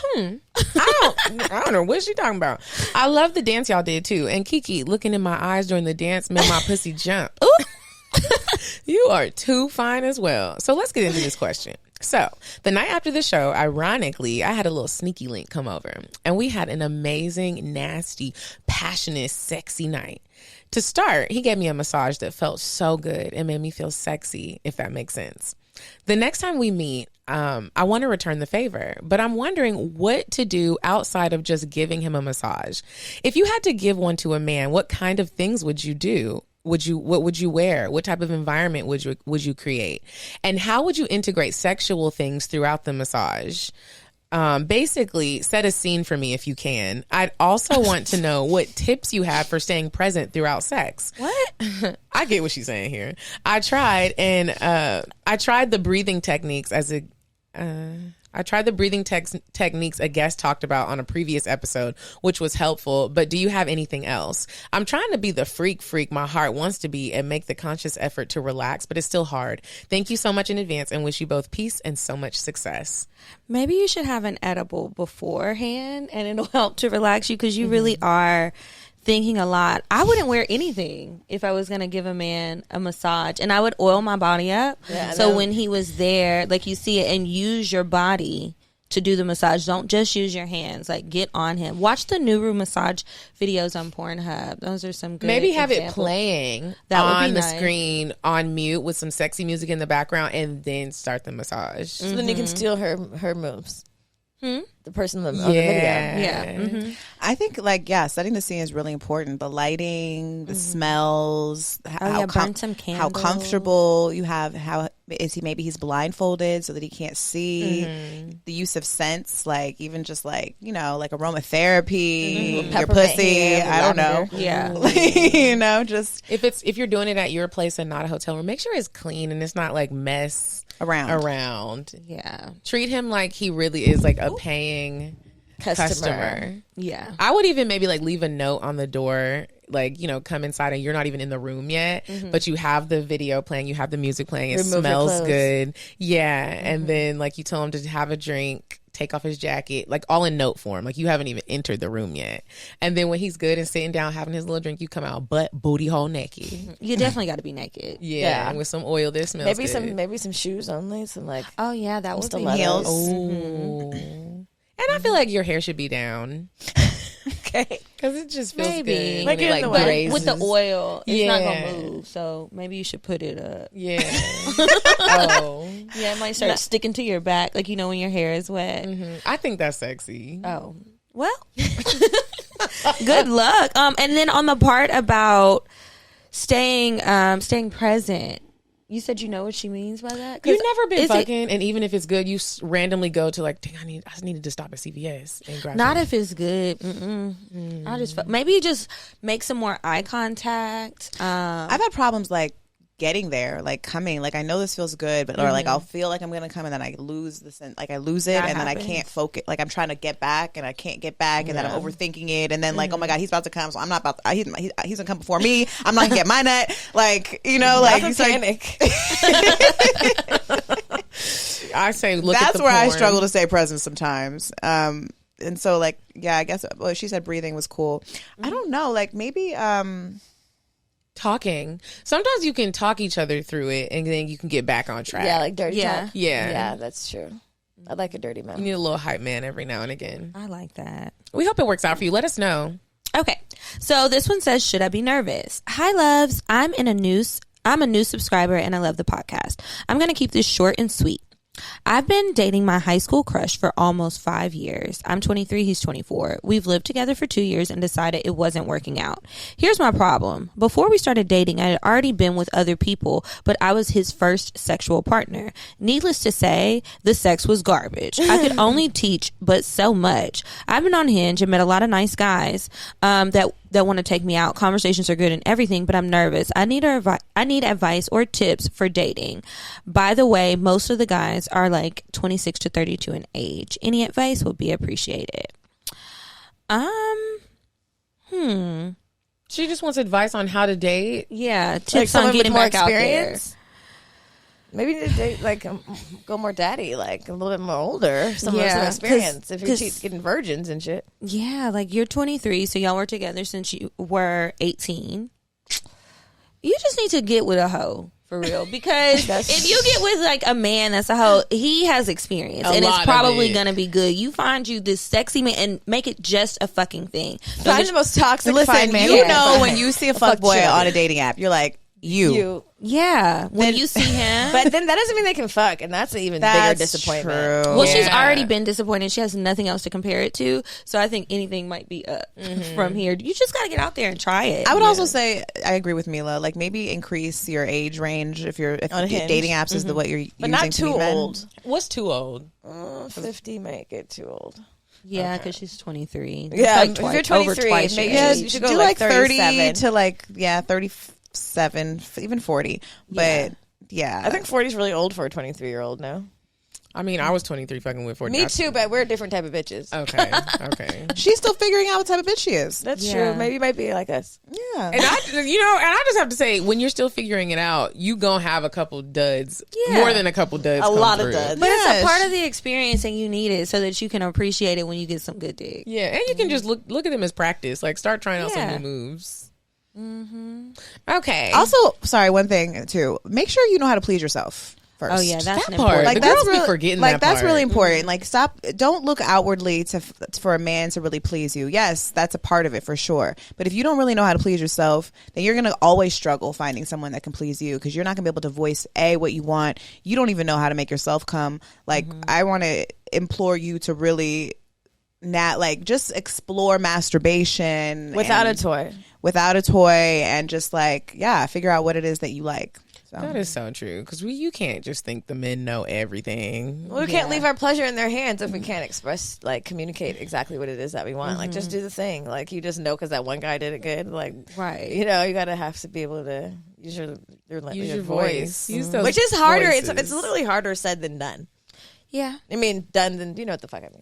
Speaker 2: I don't know what she talking about. I love the dance y'all did too. And Kiki, looking in my eyes during the dance made my pussy jump. Ooh. You are too fine as well. So let's get into this question. So the night after the show, ironically, I had a little sneaky link come over and we had an amazing, nasty, passionate, sexy night. To start, he gave me a massage that felt so good and made me feel sexy, if that makes sense. The next time we meet, I want to return the favor, but I'm wondering what to do outside of just giving him a massage. If you had to give one to a man, what kind of things would you do? what would you wear? What type of environment would you create? And how would you integrate sexual things throughout the massage? Basically, set a scene for me if you can. I'd also want to know what tips you have for staying present throughout sex.
Speaker 5: What?
Speaker 2: I get what she's saying here. I tried the breathing techniques techniques a guest talked about on a previous episode, which was helpful. But do you have anything else? I'm trying to be the freak my heart wants to be and make the conscious effort to relax, but it's still hard. Thank you so much in advance and wish you both peace and so much success.
Speaker 3: Maybe you should have an edible beforehand and it'll help to relax you because you really are thinking a lot. I wouldn't wear anything if I was going to give a man a massage, and I would oil my body up. So when he was there, like, you see it, and use your body to do the massage. Don't just use your hands. Like, get on him. Watch the Nuru massage videos on Pornhub. Those are some good
Speaker 2: Maybe have
Speaker 3: examples.
Speaker 2: It playing
Speaker 3: that
Speaker 2: on
Speaker 3: would be
Speaker 2: the
Speaker 3: nice.
Speaker 2: screen on mute with some sexy music in the background, and then start the massage.
Speaker 5: So then you can steal her moves. The person on the video.
Speaker 3: Yeah.
Speaker 4: I think, like, setting the scene is really important. The lighting, the smells,
Speaker 3: burn some
Speaker 4: how
Speaker 3: candles.
Speaker 4: comfortable you have. How is he? Maybe he's blindfolded so that he can't see. The use of scents, like even just like like aromatherapy, your pussy. I don't know.
Speaker 3: Yeah.
Speaker 4: Just
Speaker 2: if you're doing it at your place and not a hotel room, make sure it's clean and it's not like mess around.
Speaker 3: Yeah.
Speaker 2: Treat him like he really is like a paying customer.
Speaker 3: Yeah.
Speaker 2: I would even maybe like leave a note on the door, like, come inside and you're not even in the room yet, but you have the video playing, you have the music playing, it smells good. Yeah. And then like you tell him to have a drink, take off his jacket, like all in note form. Like you haven't even entered the room yet. And then when he's good and sitting down having his little drink, you come out butt booty hole naked.
Speaker 3: You definitely got to be naked.
Speaker 2: Yeah. And with some oil that smells good.
Speaker 5: Maybe some shoes only. Some like
Speaker 3: that would be
Speaker 5: stilettos.
Speaker 2: Oh. And I feel like your hair should be down.
Speaker 5: Okay.
Speaker 2: Because it just feels
Speaker 3: Maybe.
Speaker 2: good.
Speaker 5: Like
Speaker 2: when it,
Speaker 5: in the
Speaker 2: like,
Speaker 5: way.
Speaker 2: grazes.
Speaker 3: With the oil, it's not
Speaker 2: Yeah.
Speaker 3: going to move. So maybe you should put it up.
Speaker 2: Yeah. Oh.
Speaker 3: Yeah, it might start sticking to your back, like, when your hair is wet.
Speaker 2: I think that's sexy.
Speaker 3: Oh. Well, good luck. And then on the part about staying present, you said you know what she means by that?
Speaker 2: You've never been fucking, and even if it's good, you randomly go to like, dang, I just needed to stop at CVS and grab
Speaker 3: Not
Speaker 2: some.
Speaker 3: if it's good. I'll just maybe you just make some more eye contact.
Speaker 4: I've had problems like getting there, like coming, like I know this feels good, but or like I'll feel like I'm gonna come and then I lose the sense, like I lose it,
Speaker 3: That
Speaker 4: and then I
Speaker 3: happens.
Speaker 4: can't focus. Like I'm trying to get back and I can't get back, and then I'm overthinking it, and then like oh my god, he's about to come, so I'm not about. He's gonna come before me. I'm not gonna get my nut. Like like you
Speaker 5: panic.
Speaker 2: I say look.
Speaker 4: That's
Speaker 2: at the
Speaker 4: where I
Speaker 2: porn.
Speaker 4: struggle to stay present sometimes. And so like I guess she said breathing was cool. I don't know, like maybe
Speaker 2: Talking. Sometimes you can talk each other through it, and then you can get back on track.
Speaker 5: Yeah, like dirty talk.
Speaker 2: Yeah.
Speaker 5: Yeah, that's true. I like a dirty man.
Speaker 2: You need a little hype man every now and again.
Speaker 3: I like that.
Speaker 2: We hope it works out for you. Let us know.
Speaker 3: Okay, so this one says, should I be nervous? Hi, loves. I'm a new subscriber and I love the podcast. I'm going to keep this short and sweet. I've been dating my high school crush for almost 5 years. I'm 23, he's 24. We've lived together for 2 years and decided it wasn't working out. Here's my problem. Before we started dating, I had already been with other people, but I was his first sexual partner. Needless to say, the sex was garbage. I could only teach, but so much. I've been on Hinge and met a lot of nice guys that want to take me out. Conversations are good and everything, but I'm nervous. I need advice or tips for dating. By the way, most of the guys are like 26 to 32 in age. Any advice would be appreciated.
Speaker 2: She just wants advice on how to date.
Speaker 3: Yeah, tips
Speaker 5: Like
Speaker 3: on
Speaker 5: someone
Speaker 3: getting
Speaker 5: with more
Speaker 3: back out there.
Speaker 5: experience. Maybe you need to date, like, go more daddy, like a little bit more older. Some experience. If you're getting virgins and shit.
Speaker 3: Yeah, like you're 23, so y'all were together since you were 18. You just need to get with a hoe. For real, because if you get with like a man that's a hoe, he has experience and it's probably gonna be good. You find you this sexy man and make it just a fucking thing.
Speaker 5: Find the most toxic
Speaker 4: listen,
Speaker 5: fine man.
Speaker 4: you know when you see a fuck boy on a dating app, you're like, You.
Speaker 3: Yeah, when you see him.
Speaker 5: But then that doesn't mean they can fuck, and that's an even bigger disappointment.
Speaker 4: True.
Speaker 3: Well, she's already been disappointed. She has nothing else to compare it to. So I think anything might be up from here. You just got to get out there and try it.
Speaker 4: I would also say I agree with Milah. Like maybe increase your age range if dating apps is the what you're using.
Speaker 5: But not
Speaker 4: to
Speaker 5: too
Speaker 4: meet men.
Speaker 5: old.
Speaker 2: What's too old?
Speaker 5: 50 might get too old.
Speaker 3: Yeah, because she's 23.
Speaker 5: Yeah,
Speaker 3: Like
Speaker 5: if you're 23, maybe you should go
Speaker 4: do
Speaker 5: like
Speaker 4: 30 to 37, even 40. But yeah,
Speaker 5: I think 40 is really old for a 23-year-old now.
Speaker 2: I mean, I was 23 fucking with 40.
Speaker 5: Me too, but we're a different type of bitches.
Speaker 2: Okay.
Speaker 4: she's still figuring out what type of bitch she is.
Speaker 5: That's true. Maybe you might be like us.
Speaker 4: Yeah.
Speaker 2: And I just have to say, when you're still figuring it out, you gonna have a couple duds, more than a couple duds,
Speaker 5: a lot
Speaker 2: through.
Speaker 5: of duds.
Speaker 3: But it's a part of the experience, and you need it so that you can appreciate it when you get some good dick.
Speaker 2: Yeah, and you can just look at them as practice. Like, start trying out some new moves. Okay.
Speaker 4: Also, sorry, one thing too. Make sure you know how to please yourself first.
Speaker 3: Oh yeah, that's
Speaker 2: That
Speaker 3: an
Speaker 2: part.
Speaker 3: important.
Speaker 2: Like,
Speaker 4: Like
Speaker 2: the
Speaker 4: that's
Speaker 2: girls be
Speaker 4: really
Speaker 2: forgetting
Speaker 4: like
Speaker 2: that
Speaker 4: that's
Speaker 2: part.
Speaker 4: really important. Like don't look outwardly for a man to really please you. Yes, that's a part of it for sure. But if you don't really know how to please yourself, then you're gonna always struggle finding someone that can please you because you're not gonna be able to voice what you want. You don't even know how to make yourself come. Like I want to implore you to really just explore masturbation
Speaker 5: Without a toy.
Speaker 4: Without a toy, and just figure out what it is that you like. So.
Speaker 2: That is so true, because you can't just think the men know everything.
Speaker 5: Well, we can't leave our pleasure in their hands if we can't communicate exactly what it is that we want. Like, just do the thing. Like, you just know because that one guy did it good. Like,
Speaker 3: Right.
Speaker 5: You gotta have to be able to use your voice.
Speaker 2: Use those
Speaker 5: Which is harder.
Speaker 2: voices.
Speaker 5: It's literally harder said than done.
Speaker 3: Yeah.
Speaker 5: I mean, done than, you know what the fuck I mean.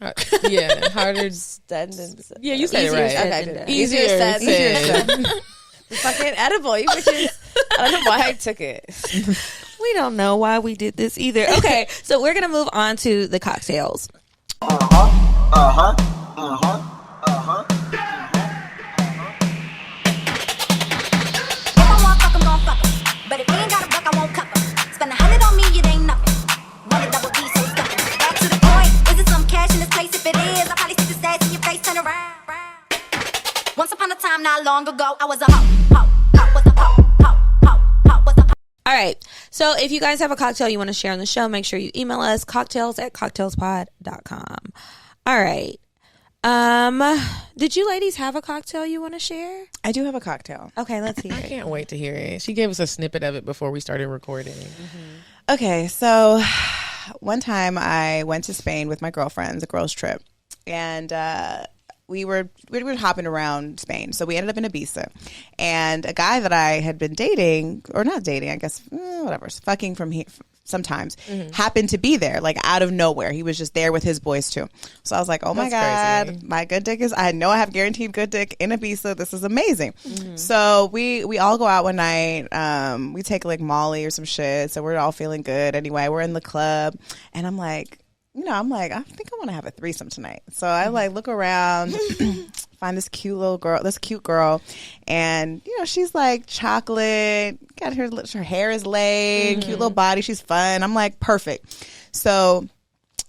Speaker 2: Yeah, harder.
Speaker 5: Done than
Speaker 2: Yeah, you said it
Speaker 3: Easier
Speaker 2: right.
Speaker 3: said
Speaker 5: Okay,
Speaker 3: than
Speaker 5: good.
Speaker 3: done.
Speaker 5: Easier said.
Speaker 2: said.
Speaker 5: The fucking edible. You bitches. I don't know why I took it.
Speaker 3: We don't know why we did this either. Okay, so we're gonna move on to the cocktails.
Speaker 10: But if he ain't got a buck, I won't cuff him. Spend 100 on me, it ain't nothing. Want a double D, so stuff it. Back to the point. Is it some cash in this place? If it is, I'll probably stick the stats in your face, turn around. Once upon a time, not long ago, I was a hoe, was a hoe, was a hoe.
Speaker 3: All right, so if you guys have a cocktail you want to share on the show, make sure you email us cocktails@cocktailspod.com. All right. Did you ladies have a cocktail you want to share?
Speaker 4: I do have a cocktail.
Speaker 3: Okay, let's hear
Speaker 2: I
Speaker 3: it.
Speaker 2: can't wait to hear it. She gave us a snippet of it before we started recording.
Speaker 4: Okay, so one time I went to Spain with my girlfriends, a girls' trip, and we were hopping around Spain. So we ended up in Ibiza, and a guy that I had been dating, or not dating, I guess, whatever, fucking from here sometimes, happened to be there, like out of nowhere. He was just there with his boys too. So I was like, oh my
Speaker 2: That's
Speaker 4: God,
Speaker 2: crazy.
Speaker 4: my good dick is, I know I have guaranteed good dick in Ibiza. This is amazing. So we all go out one night. We take like Molly or some shit. So we're all feeling good. Anyway, we're in the club, and I'm like, I think I want to have a threesome tonight. So I look around, find this cute girl, and she's like chocolate, got her hair is laid, cute little body, she's fun. I'm like, perfect. So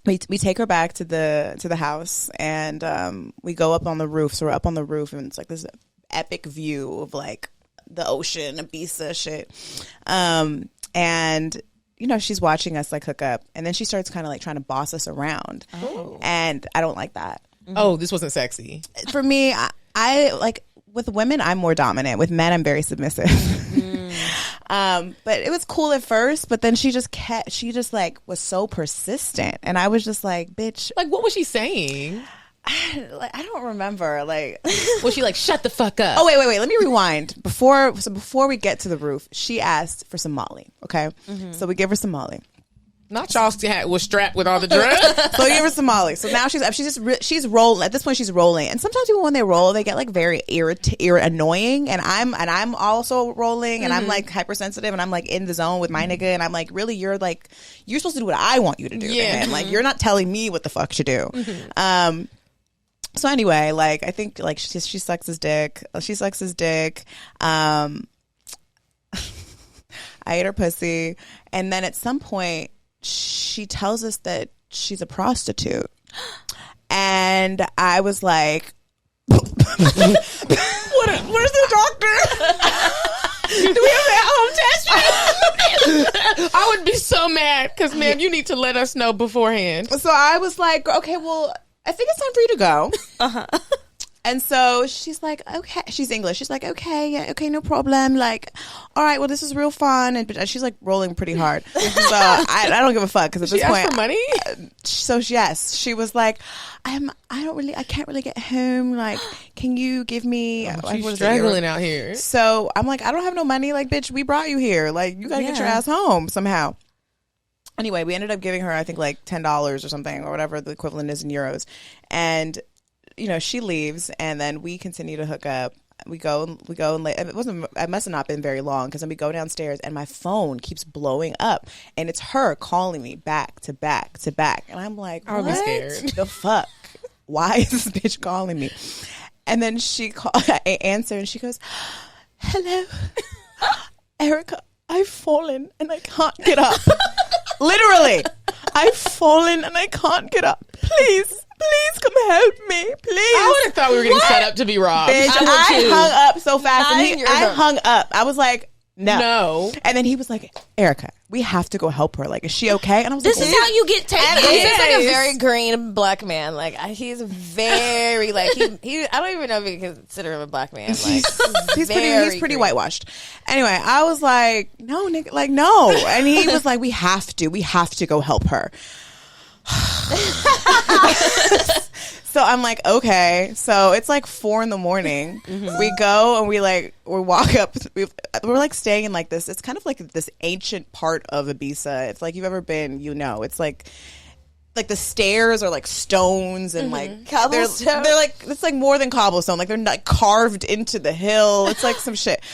Speaker 4: we take her back to the house, and we go up on the roof. So we're up on the roof, and it's like this epic view of like the ocean, Ibiza shit, and she's watching us like hook up, and then she starts kind of like trying to boss us around. And I don't like that.
Speaker 2: Oh, this wasn't sexy.
Speaker 4: For me, I like, with women, I'm more dominant. With men, I'm very submissive. But it was cool at first, but then she just like was so persistent, and I was just like, bitch,
Speaker 2: Like, what was she saying?
Speaker 4: I don't remember. Like,
Speaker 2: Was she like, shut the fuck up?
Speaker 4: oh wait, let me rewind. Before we get to the roof, she asked for some Molly. Okay, so we give her some Molly.
Speaker 2: Not y'all was strapped with all the drugs.
Speaker 4: So we give her some Molly. So now she's rolling. At this point, she's rolling. And sometimes people, when they roll, they get like very annoying. And I'm also rolling, and I'm like hypersensitive, and I'm like in the zone with my nigga, and I'm like, really, you're supposed to do what I want you to do.
Speaker 2: Yeah.
Speaker 4: Man. Like, you're not telling me what the fuck to do. So anyway, like, I think like she sucks his dick. She sucks his dick. I ate her pussy, and then at some point, she tells us that she's a prostitute, and I was like, "Where's the doctor?"
Speaker 2: Do we have an home test? I would be so mad because, ma'am, you need to let us know beforehand.
Speaker 4: So I was like, okay, well, I think it's time for you to go. And so she's like, okay. She's English. She's like, okay, yeah, okay, no problem. Like, all right, well, this is real fun. And she's like rolling pretty hard. So I don't give a fuck because at this point,
Speaker 2: asked for money.
Speaker 4: So yes, she was like, I can't really get home. Like, can you give me?
Speaker 2: She's struggling out here.
Speaker 4: So I'm like, I don't have no money. Like, bitch, we brought you here. Like, you gotta get your ass home somehow. Anyway, we ended up giving her, I think, like $10 or something, or whatever the equivalent is in euros, and. You know, she leaves, and then we continue to hook up. We go and it must have not been very long because then we go downstairs, and my phone keeps blowing up, and it's her calling me back to back to back, and I'm like,
Speaker 2: I would be scared.
Speaker 4: The fuck? Why is this bitch calling me? And then I answer, and she goes, "Hello, Erica. I've fallen and I can't get up. Literally, I've fallen and I can't get up. Please come help me, please."
Speaker 2: I would have thought we were getting set up to be robbed.
Speaker 4: Bitch, I hung up so fast. I hung up. I was like, no. And then he was like, "Erica, we have to go help her. Like, is she okay?" And I was
Speaker 3: this
Speaker 4: like,
Speaker 3: is how you get taken.
Speaker 5: He's like a very green black man. Like, he's very, like, he I don't even know if you can consider him a black man. Like,
Speaker 4: he's pretty whitewashed. Anyway, I was like, no, nigga, like, no. And he was like, we have to go help her. So I'm like, okay. So it's like 4 a.m. We go and we walk up. We're like staying in like this. It's kind of like this ancient part of Ibiza. It's like, you've ever been, you know. It's like the stairs are like stones and like cobblestone. They're like, it's like more than cobblestone. Like, they're not carved into the hill. It's like some shit.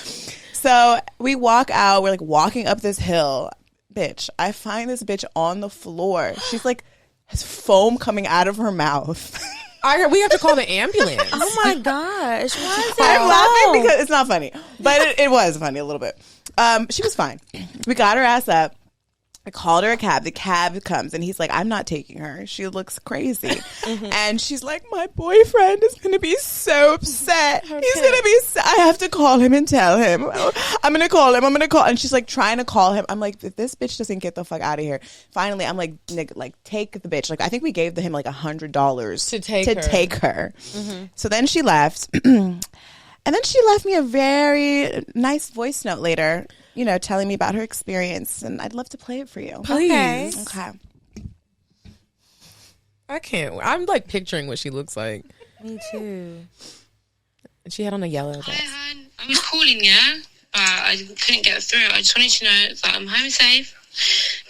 Speaker 4: So we walk out. We're like walking up this hill. Bitch, I find this bitch on the floor. She's like, has foam coming out of her mouth.
Speaker 2: We have to call the ambulance.
Speaker 3: Oh my gosh. Why is
Speaker 4: I'm laughing because it's not funny, but it was funny a little bit. She was fine. We got her ass up. I called her a cab. The cab comes and he's like, "I'm not taking her. She looks crazy." And she's like, "My boyfriend is going to be so upset. Okay. He's going to be I have to call him and tell him. I'm going to call him. And she's like trying to call him. I'm like, if this bitch doesn't get the fuck out of here. Finally, I'm like, nigga, like, take the bitch. Like, I think we gave him like $100 to take her. So then she left. And then she left me a very nice voice note later, you know, telling me about her experience, and I'd love to play it for you.
Speaker 2: Please.
Speaker 4: Okay.
Speaker 2: I can't. I'm like picturing what she looks like.
Speaker 3: Me too.
Speaker 2: And she had on a yellow vest.
Speaker 11: Hi, hon. I was calling you, but I couldn't get through. I just wanted to know that I'm home safe.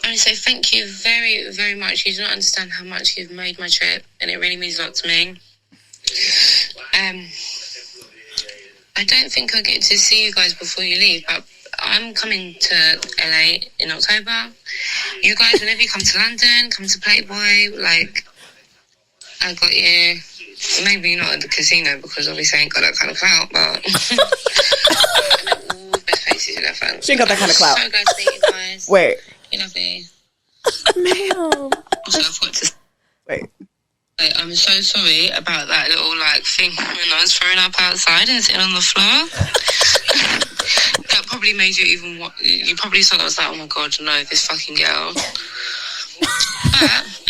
Speaker 11: And so thank you very, very much. You do not understand how much you've made my trip, and it really means a lot to me. I don't think I'll get to see you guys before you leave, but I'm coming to LA in October. You guys, whenever you come to London, come to Playboy, like, I got you. Maybe not at the casino because obviously I ain't got that kind of clout, but all the best places in FM.
Speaker 4: She ain't got that kind of clout.
Speaker 11: So glad to meet you guys.
Speaker 4: Wait.
Speaker 11: You're lovely.
Speaker 2: Ma'am.
Speaker 11: Also, I've got to...
Speaker 4: Wait.
Speaker 11: I'm so sorry about that little like thing when I was throwing up outside and sitting on the floor. That probably made you even. You probably thought I was like, "Oh my god, no, this fucking girl." But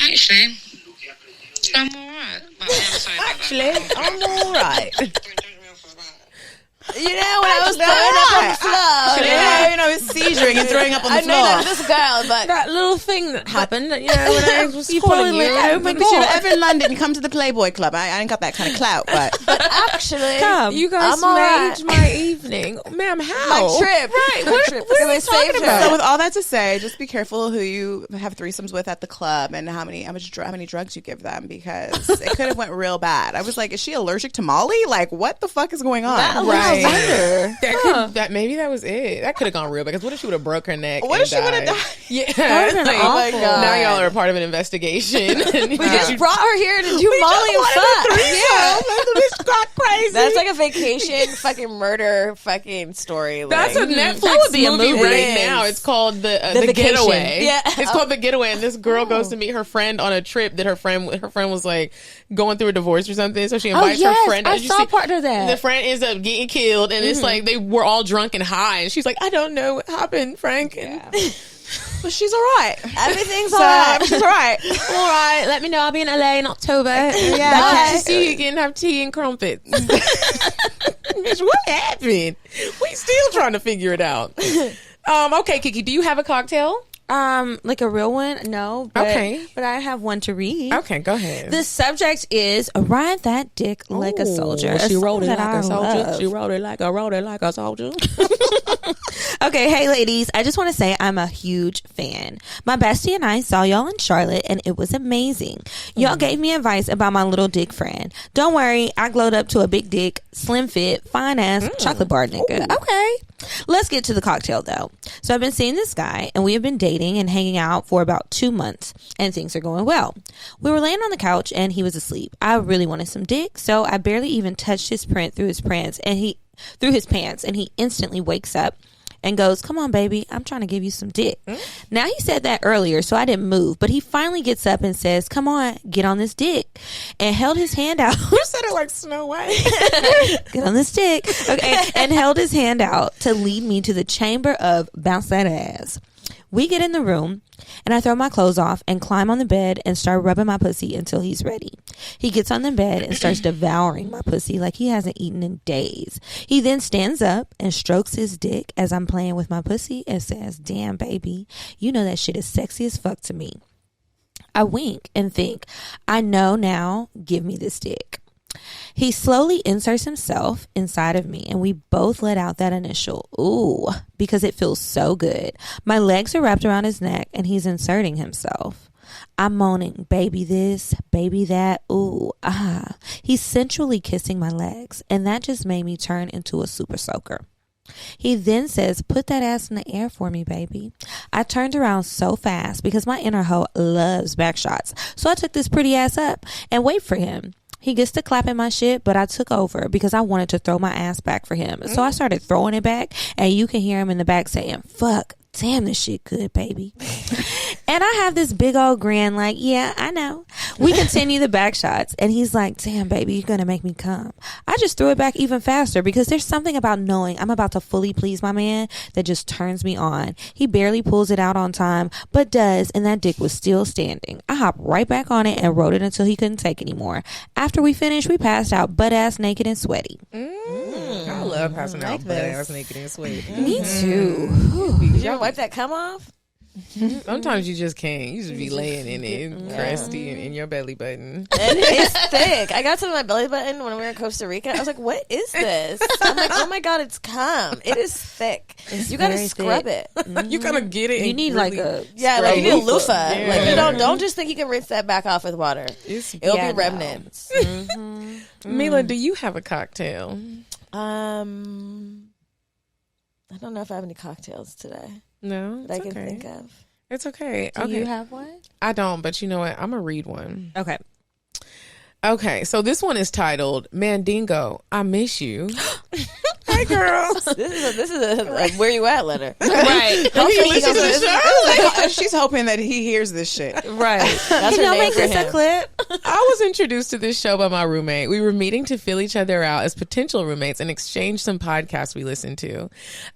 Speaker 11: actually, I'm alright. I'm sorry about that.
Speaker 5: I'm alright. You know, when I was throwing up on the floor.
Speaker 4: You know, it's seizuring and throwing up on the floor.
Speaker 5: I know this girl, but
Speaker 2: that little thing that happened, you know, when I was calling you.
Speaker 4: Oh my god! If you're ever in London, come to the Playboy Club. I ain't got that kind of clout, but
Speaker 5: actually,
Speaker 2: you guys made my evening, ma'am. How
Speaker 5: my trip?
Speaker 2: Right? What are we talking about?
Speaker 4: So, with all that to say, just be careful who you have threesomes with at the club and how many drugs you give them, because it could have went real bad. I was like, is she allergic to Molly? Like, what the fuck is going on?
Speaker 2: Right. Maybe that was it. That could have gone real, because what if she would have broke her neck.
Speaker 4: What if she would have died?
Speaker 2: Yeah.
Speaker 3: Oh my God.
Speaker 2: Now y'all are a part of an investigation.
Speaker 3: We just brought her here to do Molly and fuck.
Speaker 4: Yeah, this got crazy.
Speaker 5: That's like a vacation fucking murder fucking story.
Speaker 2: That's a Netflix
Speaker 3: That would be a
Speaker 2: movie
Speaker 3: movie.
Speaker 2: right
Speaker 5: It is.
Speaker 2: now. It's called the
Speaker 5: Vacation.
Speaker 2: Getaway.
Speaker 5: Yeah.
Speaker 2: It's called The Getaway, and this girl goes to meet her friend on a trip that her friend was like going through a divorce or something. So she invites her friend.
Speaker 3: I
Speaker 2: and you
Speaker 3: saw
Speaker 2: see-
Speaker 3: part of that.
Speaker 2: The friend ends up getting killed, and it's like they were all drunk and high, and she's like, "I don't know what happened, Frank." And
Speaker 4: But she's all right.
Speaker 5: Everything's all right.
Speaker 4: She's all right.
Speaker 2: all right, let me know. I'll be in LA in October.
Speaker 4: Yeah.
Speaker 2: Nice to see you again. Have tea and crumpets. Bitch, what happened? We still trying to figure it out. Okay, Kiki, do you have a cocktail?
Speaker 3: Like a real one? No. But,
Speaker 2: Okay.
Speaker 3: But I have one to read.
Speaker 2: Okay, go ahead.
Speaker 3: The subject is ride that dick like a soldier.
Speaker 2: She wrote it
Speaker 3: song
Speaker 2: like
Speaker 3: that
Speaker 2: a
Speaker 3: I
Speaker 2: soldier.
Speaker 3: love.
Speaker 2: She wrote it like a soldier.
Speaker 3: Okay, hey ladies, I just want to say I'm a huge fan. My bestie and I saw y'all in Charlotte and it was amazing. Y'all gave me advice about my little dick friend. Don't worry, I glowed up to a big dick, slim fit, fine ass chocolate bar nigga. Okay. Let's get to the cocktail though. So I've been seeing this guy and we have been dating and hanging out for about 2 months and things are going well. We were laying on the couch and he was asleep. I really wanted some dick, so I barely even touched his print through his pants and he instantly wakes up and goes, "Come on, baby, I'm trying to give you some dick." Now, he said that earlier, so I didn't move. But he finally gets up and says, "Come on, get on this dick." And held his hand out.
Speaker 2: You said it like Snow White.
Speaker 3: Get on this dick. Okay. And held his hand out to lead me to the chamber of bounce that ass. We get in the room, and I throw my clothes off and climb on the bed and start rubbing my pussy until he's ready. He gets on the bed and starts devouring my pussy like he hasn't eaten in days. He then stands up and strokes his dick as I'm playing with my pussy and says, "Damn, baby, you know that shit is sexy as fuck to me." I wink and think, I know now, give me this dick. He slowly inserts himself inside of me, and we both let out that initial ooh because it feels so good. My legs are wrapped around his neck, and he's inserting himself. I'm moaning, "Baby this, baby that, ooh, ah." He's sensually kissing my legs, and that just made me turn into a super soaker. He then says, "Put that ass in the air for me, baby." I turned around so fast because my inner hoe loves back shots, so I took this pretty ass up and wait for him. He gets to clapping my shit, but I took over because I wanted to throw my ass back for him. So I started throwing it back, and you can hear him in the back saying, "Fuck, damn, this shit good, baby." And I have this big old grin like, "Yeah, I know." We continue the back shots, and he's like, "Damn, baby, you're going to make me come." I just threw it back even faster because there's something about knowing I'm about to fully please my man that just turns me on. He barely pulls it out on time, but does, and that dick was still standing. I hopped right back on it and rode it until he couldn't take anymore. After we finished, we passed out butt-ass naked and sweaty.
Speaker 2: I love passing out butt ass naked and sweaty.
Speaker 3: Me too.
Speaker 5: Did you ever wipe that cum off?
Speaker 2: Sometimes you just can't. You just be laying in it, crusty in your belly button.
Speaker 5: It's thick. I got to my belly button when we were in Costa Rica. I was like, "What is this?" I'm like, "Oh my God, it's cum. It is thick. You got to scrub it.
Speaker 2: You gotta get it.
Speaker 3: You
Speaker 2: and
Speaker 3: need
Speaker 2: really
Speaker 3: like a
Speaker 5: Like you need a loofah.
Speaker 2: Yeah.
Speaker 5: Like you don't just think you can rinse that back off with water. It'll be remnants.
Speaker 2: Milah, do you have a cocktail?
Speaker 5: I don't know if I have any cocktails today
Speaker 2: No,
Speaker 5: that I can think of.
Speaker 2: It's okay.
Speaker 3: Do you have one?
Speaker 2: I don't, but you know what? I'm gonna read one.
Speaker 3: Okay.
Speaker 2: Okay, so this one is titled "Mandingo, I Miss You." Hey, girls.
Speaker 5: This is a where you at letter.
Speaker 3: Right.
Speaker 2: He listens to the show.
Speaker 4: She's hoping that he hears this shit.
Speaker 3: Right.
Speaker 5: That's
Speaker 3: Can
Speaker 5: her
Speaker 3: y'all
Speaker 5: name
Speaker 3: make
Speaker 5: for
Speaker 3: this a
Speaker 5: him.
Speaker 3: clip?
Speaker 2: I was introduced to this show by my roommate. We were meeting to fill each other out as potential roommates and exchange some podcasts we listened to.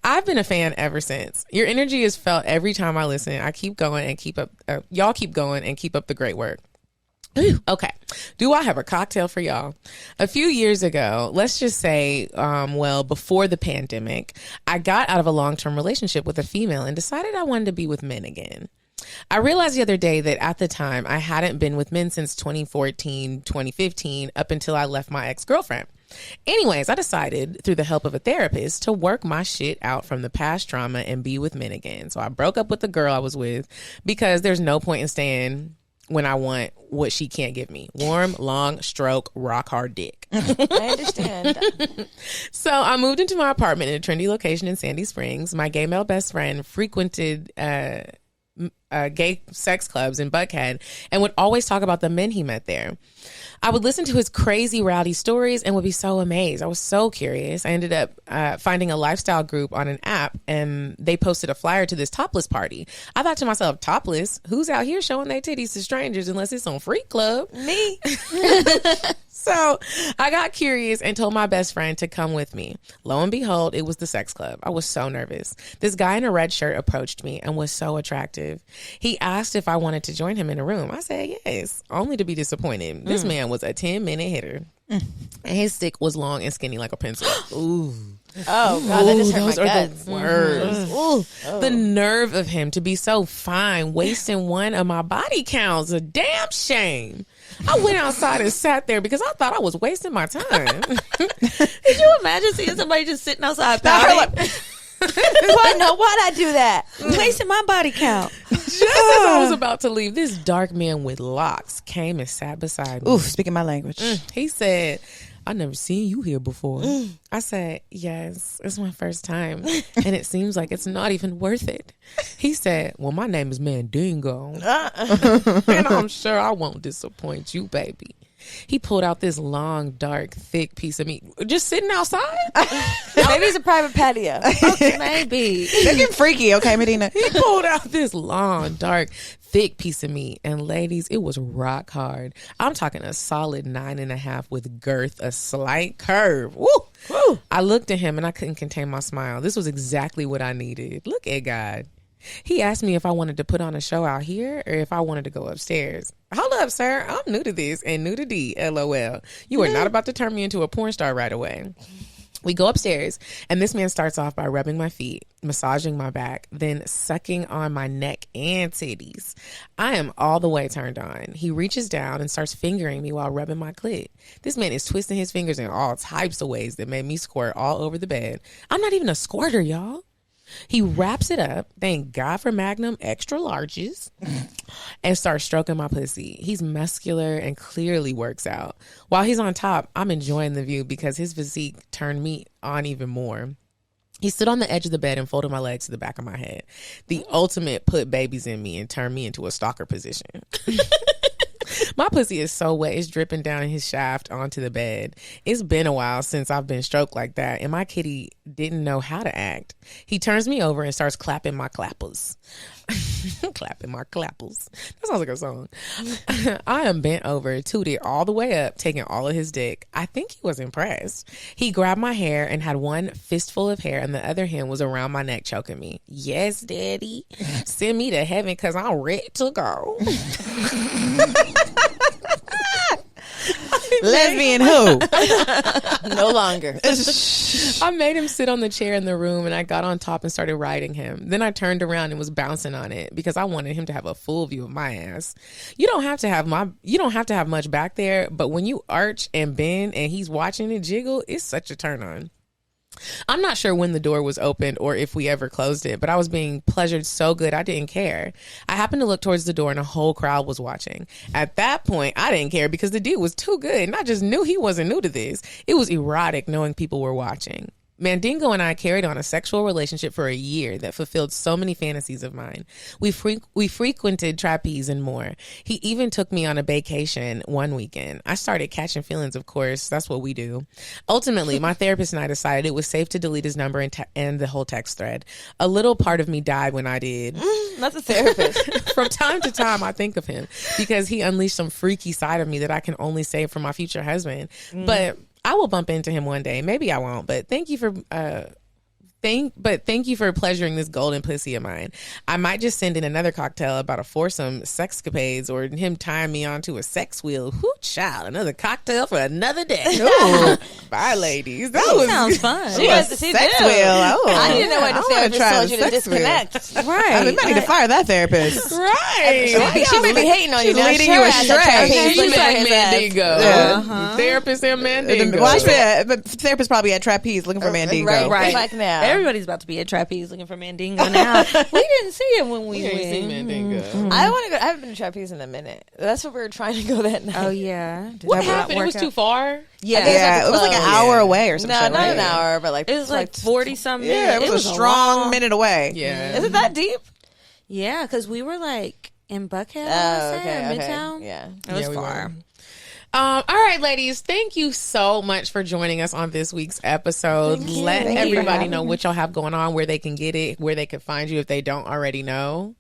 Speaker 2: I've been a fan ever since. Your energy is felt every time I listen. I keep going and keep up. Y'all keep going and keep up the great work. Okay. Do I have a cocktail for y'all? A few years ago, let's just say, before the pandemic, I got out of a long-term relationship with a female and decided I wanted to be with men again. I realized the other day that at the time I hadn't been with men since 2014, 2015, up until I left my ex-girlfriend. Anyways, I decided through the help of a therapist to work my shit out from the past trauma and be with men again. So I broke up with the girl I was with because there's no point in staying when I want what she can't give me. Warm, long, stroke, rock hard dick.
Speaker 5: I understand.
Speaker 2: So I moved into my apartment in a trendy location in Sandy Springs. My gay male best friend frequented gay sex clubs in Buckhead and would always talk about the men he met there. I would listen to his crazy, rowdy stories and would be so amazed. I was so curious. I ended up finding a lifestyle group on an app, and they posted a flyer to this topless party. I thought to myself, topless? Who's out here showing their titties to strangers unless it's on Freak Club?
Speaker 5: Me.
Speaker 2: So I got curious and told my best friend to come with me. Lo and behold, it was the sex club. I was so nervous. This guy in a red shirt approached me and was so attractive. He asked if I wanted to join him in a room. I said yes, only to be disappointed. This man was a 10-minute hitter. And his stick was long and skinny like a pencil. Ooh.
Speaker 5: Oh, God, that just hurt
Speaker 2: those
Speaker 5: my
Speaker 2: are
Speaker 5: guts.
Speaker 2: the worst. Ooh. The nerve of him to be so fine, wasting one of my body counts. A damn shame. I went outside and sat there because I thought I was wasting my time.
Speaker 3: Could you imagine seeing somebody just sitting outside pouting?
Speaker 5: Why'd I do that?
Speaker 3: Wasting my body count.
Speaker 2: Just as I was about to leave, this dark man with locks came and sat beside me.
Speaker 4: Oof, speaking my language.
Speaker 2: He said, "I've never seen you here before." I said, "Yes, it's my first time, and it seems like it's not even worth it." He said, "Well, my name is Mandingo, and I'm sure I won't disappoint you, baby." He pulled out this long, dark, thick piece of meat. Just sitting outside?
Speaker 5: Maybe it's a private patio.
Speaker 3: Okay, maybe.
Speaker 4: They're getting freaky, okay, Medina?
Speaker 2: He pulled out this long, dark, thick piece of meat. And ladies, it was rock hard. I'm talking a solid 9.5 with girth, a slight curve. Woo! Woo! I looked at him and I couldn't contain my smile. This was exactly what I needed. Look at God. He asked me if I wanted to put on a show out here or if I wanted to go upstairs. Hold up, sir. I'm new to this and new to D, LOL. You are not about to turn me into a porn star right away. We go upstairs, and this man starts off by rubbing my feet, massaging my back, then sucking on my neck and titties. I am all the way turned on. He reaches down and starts fingering me while rubbing my clit. This man is twisting his fingers in all types of ways that made me squirt all over the bed. I'm not even a squirter, y'all. He wraps it up, thank God for Magnum extra larges, and starts stroking my pussy. He's muscular and clearly works out. While he's on top, I'm enjoying the view because his physique turned me on even more. He stood on the edge of the bed and folded my legs to the back of my head. The ultimate put babies in me and turned me into a stalker position. My pussy is so wet, it's dripping down his shaft onto the bed. It's been a while since I've been stroked like that, and my kitty didn't know how to act. He turns me over and starts clapping my clappers. Clapping my clappers. That sounds like a song. I am bent over, tooted all the way up, taking all of his dick. I think he was impressed. He grabbed my hair and had one fistful of hair, and the other hand was around my neck, choking me. Yes, daddy. Send me to heaven because I'm ready to go.
Speaker 4: Lesbian who?
Speaker 5: No longer.
Speaker 2: I made him sit on the chair in the room, and I got on top and started riding him. Then I turned around and was bouncing on it because I wanted him to have a full view of my ass. You don't have to have much back there, but when you arch and bend and he's watching it jiggle, it's such a turn on. I'm not sure when the door was opened or if we ever closed it, but I was being pleasured so good I didn't care. I happened to look towards the door and a whole crowd was watching. At that point, I didn't care because the dude was too good and I just knew he wasn't new to this. It was erotic knowing people were watching. Mandingo and I carried on a sexual relationship for a year that fulfilled so many fantasies of mine. We frequented trapeze and more. He even took me on a vacation one weekend. I started catching feelings, of course. That's what we do. Ultimately, my therapist and I decided it was safe to delete his number and the whole text thread. A little part of me died when I did.
Speaker 5: Not the therapist.
Speaker 2: From time to time, I think of him because he unleashed some freaky side of me that I can only save for my future husband. But I will bump into him one day. Maybe I won't, but thank you for pleasuring this golden pussy of mine. I might just send in another cocktail about a foursome sexcapades or him tying me onto a sex wheel. Whoo, child, another cocktail for another day. Ooh, bye, ladies. That
Speaker 3: sounds fun.
Speaker 5: She has to see
Speaker 4: sex wheel. Oh,
Speaker 5: I didn't know what the therapist told you to disconnect.
Speaker 4: Right. We might need to fire that therapist.
Speaker 2: Right.
Speaker 5: She may be hating on you.
Speaker 4: She's leading you astray.
Speaker 2: She's like Mandingo. Therapist and Mandingo.
Speaker 4: Well, the therapist probably at trapeze looking for Mandingo.
Speaker 5: Right. Like now.
Speaker 3: Everybody's about to be at Trapeze looking for Mandingo now. We didn't see him when we went.
Speaker 2: See Mandingo.
Speaker 5: I want to go. I haven't been to Trapeze in a minute. That's what we were trying to go that night.
Speaker 3: Oh yeah.
Speaker 2: What happened? It was too far.
Speaker 4: Yeah, it was like an hour away or something.
Speaker 5: No, not an hour, but like
Speaker 3: it was like 40-something minutes.
Speaker 4: Yeah, it was a strong minute away.
Speaker 2: Yeah.
Speaker 5: Is it that deep?
Speaker 3: Yeah, because we were like in Buckhead, Midtown.
Speaker 5: Yeah,
Speaker 3: it was far.
Speaker 2: All right, ladies, thank you so much for joining us on this week's episode. Let everybody know what y'all have going on, where they can get it, where they can find you if they don't already know.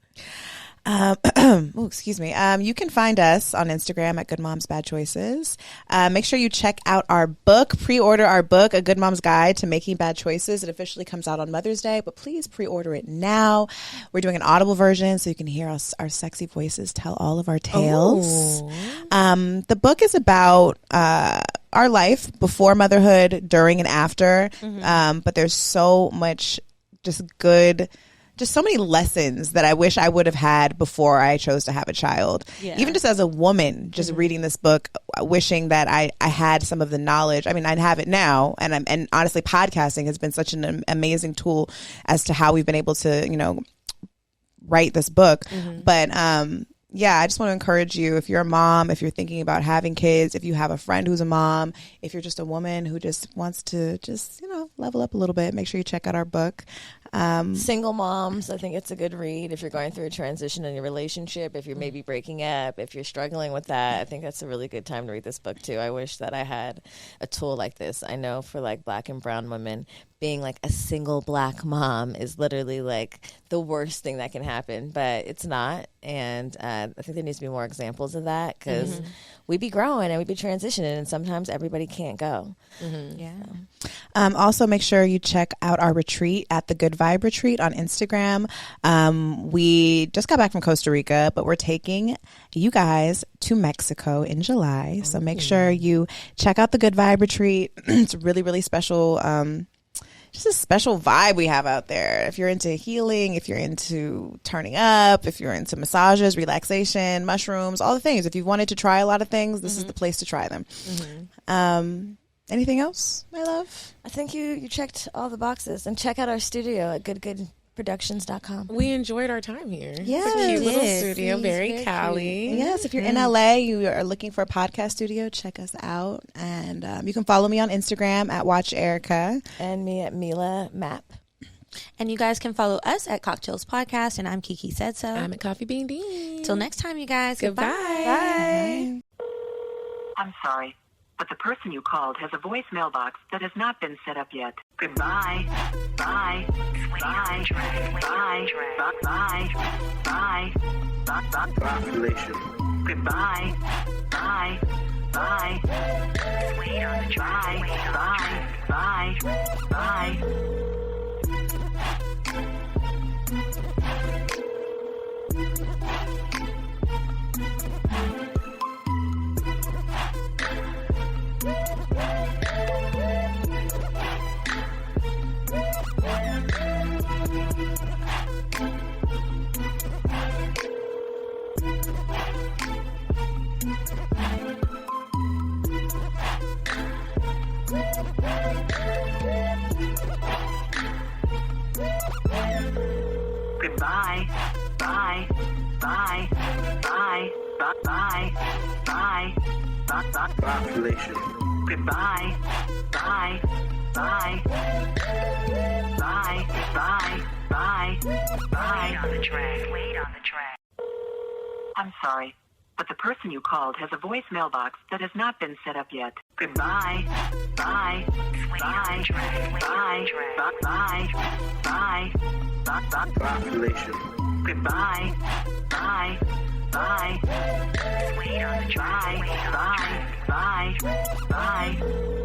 Speaker 4: Excuse me. You can find us on Instagram at Good Moms Bad Choices. Make sure you check out our book, pre-order our book, A Good Mom's Guide to Making Bad Choices. It officially comes out on Mother's Day, but please pre-order it now. We're doing an Audible version so you can hear us, our sexy voices tell all of our tales. The book is about our life before motherhood, during and after, but there's so much just so many lessons that I wish I would have had before I chose to have a child. Yeah. Even just as a woman, just reading this book, wishing that I had some of the knowledge. I mean, I have it now. And honestly, podcasting has been such an amazing tool as to how we've been able to, write this book. But, yeah, I just want to encourage you, if you're a mom, if you're thinking about having kids, if you have a friend who's a mom, if you're just a woman who just wants to level up a little bit, make sure you check out our book.
Speaker 5: Single moms, I think it's a good read if you're going through a transition in your relationship, if you're maybe breaking up, if you're struggling with that. I think that's a really good time to read this book too. I wish that I had a tool like this. I know for like Black and brown women, being like a single Black mom is literally like the worst thing that can happen, but it's not. And I think there needs to be more examples of that because we be growing and we be transitioning, and sometimes everybody can't go.
Speaker 3: Yeah.
Speaker 4: Also, make sure you check out our retreat at the Good Vibe Retreat on Instagram. We just got back from Costa Rica, but we're taking you guys to Mexico in July. So make sure you check out the Good Vibe Retreat. It's a really, really special just a special vibe we have out there. If you're into healing, if you're into turning up, if you're into massages, relaxation, mushrooms, all the things. If you wanted to try a lot of things, this is the place to try them. Anything else, my love?
Speaker 5: I think you checked all the boxes. And check out our studio at goodproductions.com.
Speaker 2: We enjoyed our time here.
Speaker 4: Yeah,
Speaker 2: it's a cute little studio, very Cali.
Speaker 4: Yes, if you're in LA, you are looking for a podcast studio, check us out. And you can follow me on Instagram at Watch Erica.
Speaker 5: And me at Milah Map.
Speaker 3: And you guys can follow us at CockTales Podcast. And I'm Kiki Said So.
Speaker 2: I'm at Coffee Bean Dean.
Speaker 3: Till next time, you guys.
Speaker 2: Goodbye.
Speaker 3: Bye.
Speaker 12: I'm sorry, but the person you called has a voicemail box that has not been set up yet. Goodbye. Bye. Bye. Bye. Bye. Bye. Bye.
Speaker 8: Population.
Speaker 12: Goodbye. Bye. Bye. Wait on the track. Bye. Bye. Bye. Goodbye. Bye. Bye. Bye. Bye. Bye. Bye.
Speaker 8: Population.
Speaker 12: Goodbye. Bye. Bye. Bye. Bye. Bye. Bye. Wait on the track. I'm sorry, but the person you called has a voicemail box that has not been set up yet. Goodbye. Bye. Bye. Bye. Bye. Bye. Bye.
Speaker 8: Population.
Speaker 12: Goodbye. Bye. Bye. Wait on the track. Bye. Bye. Bye.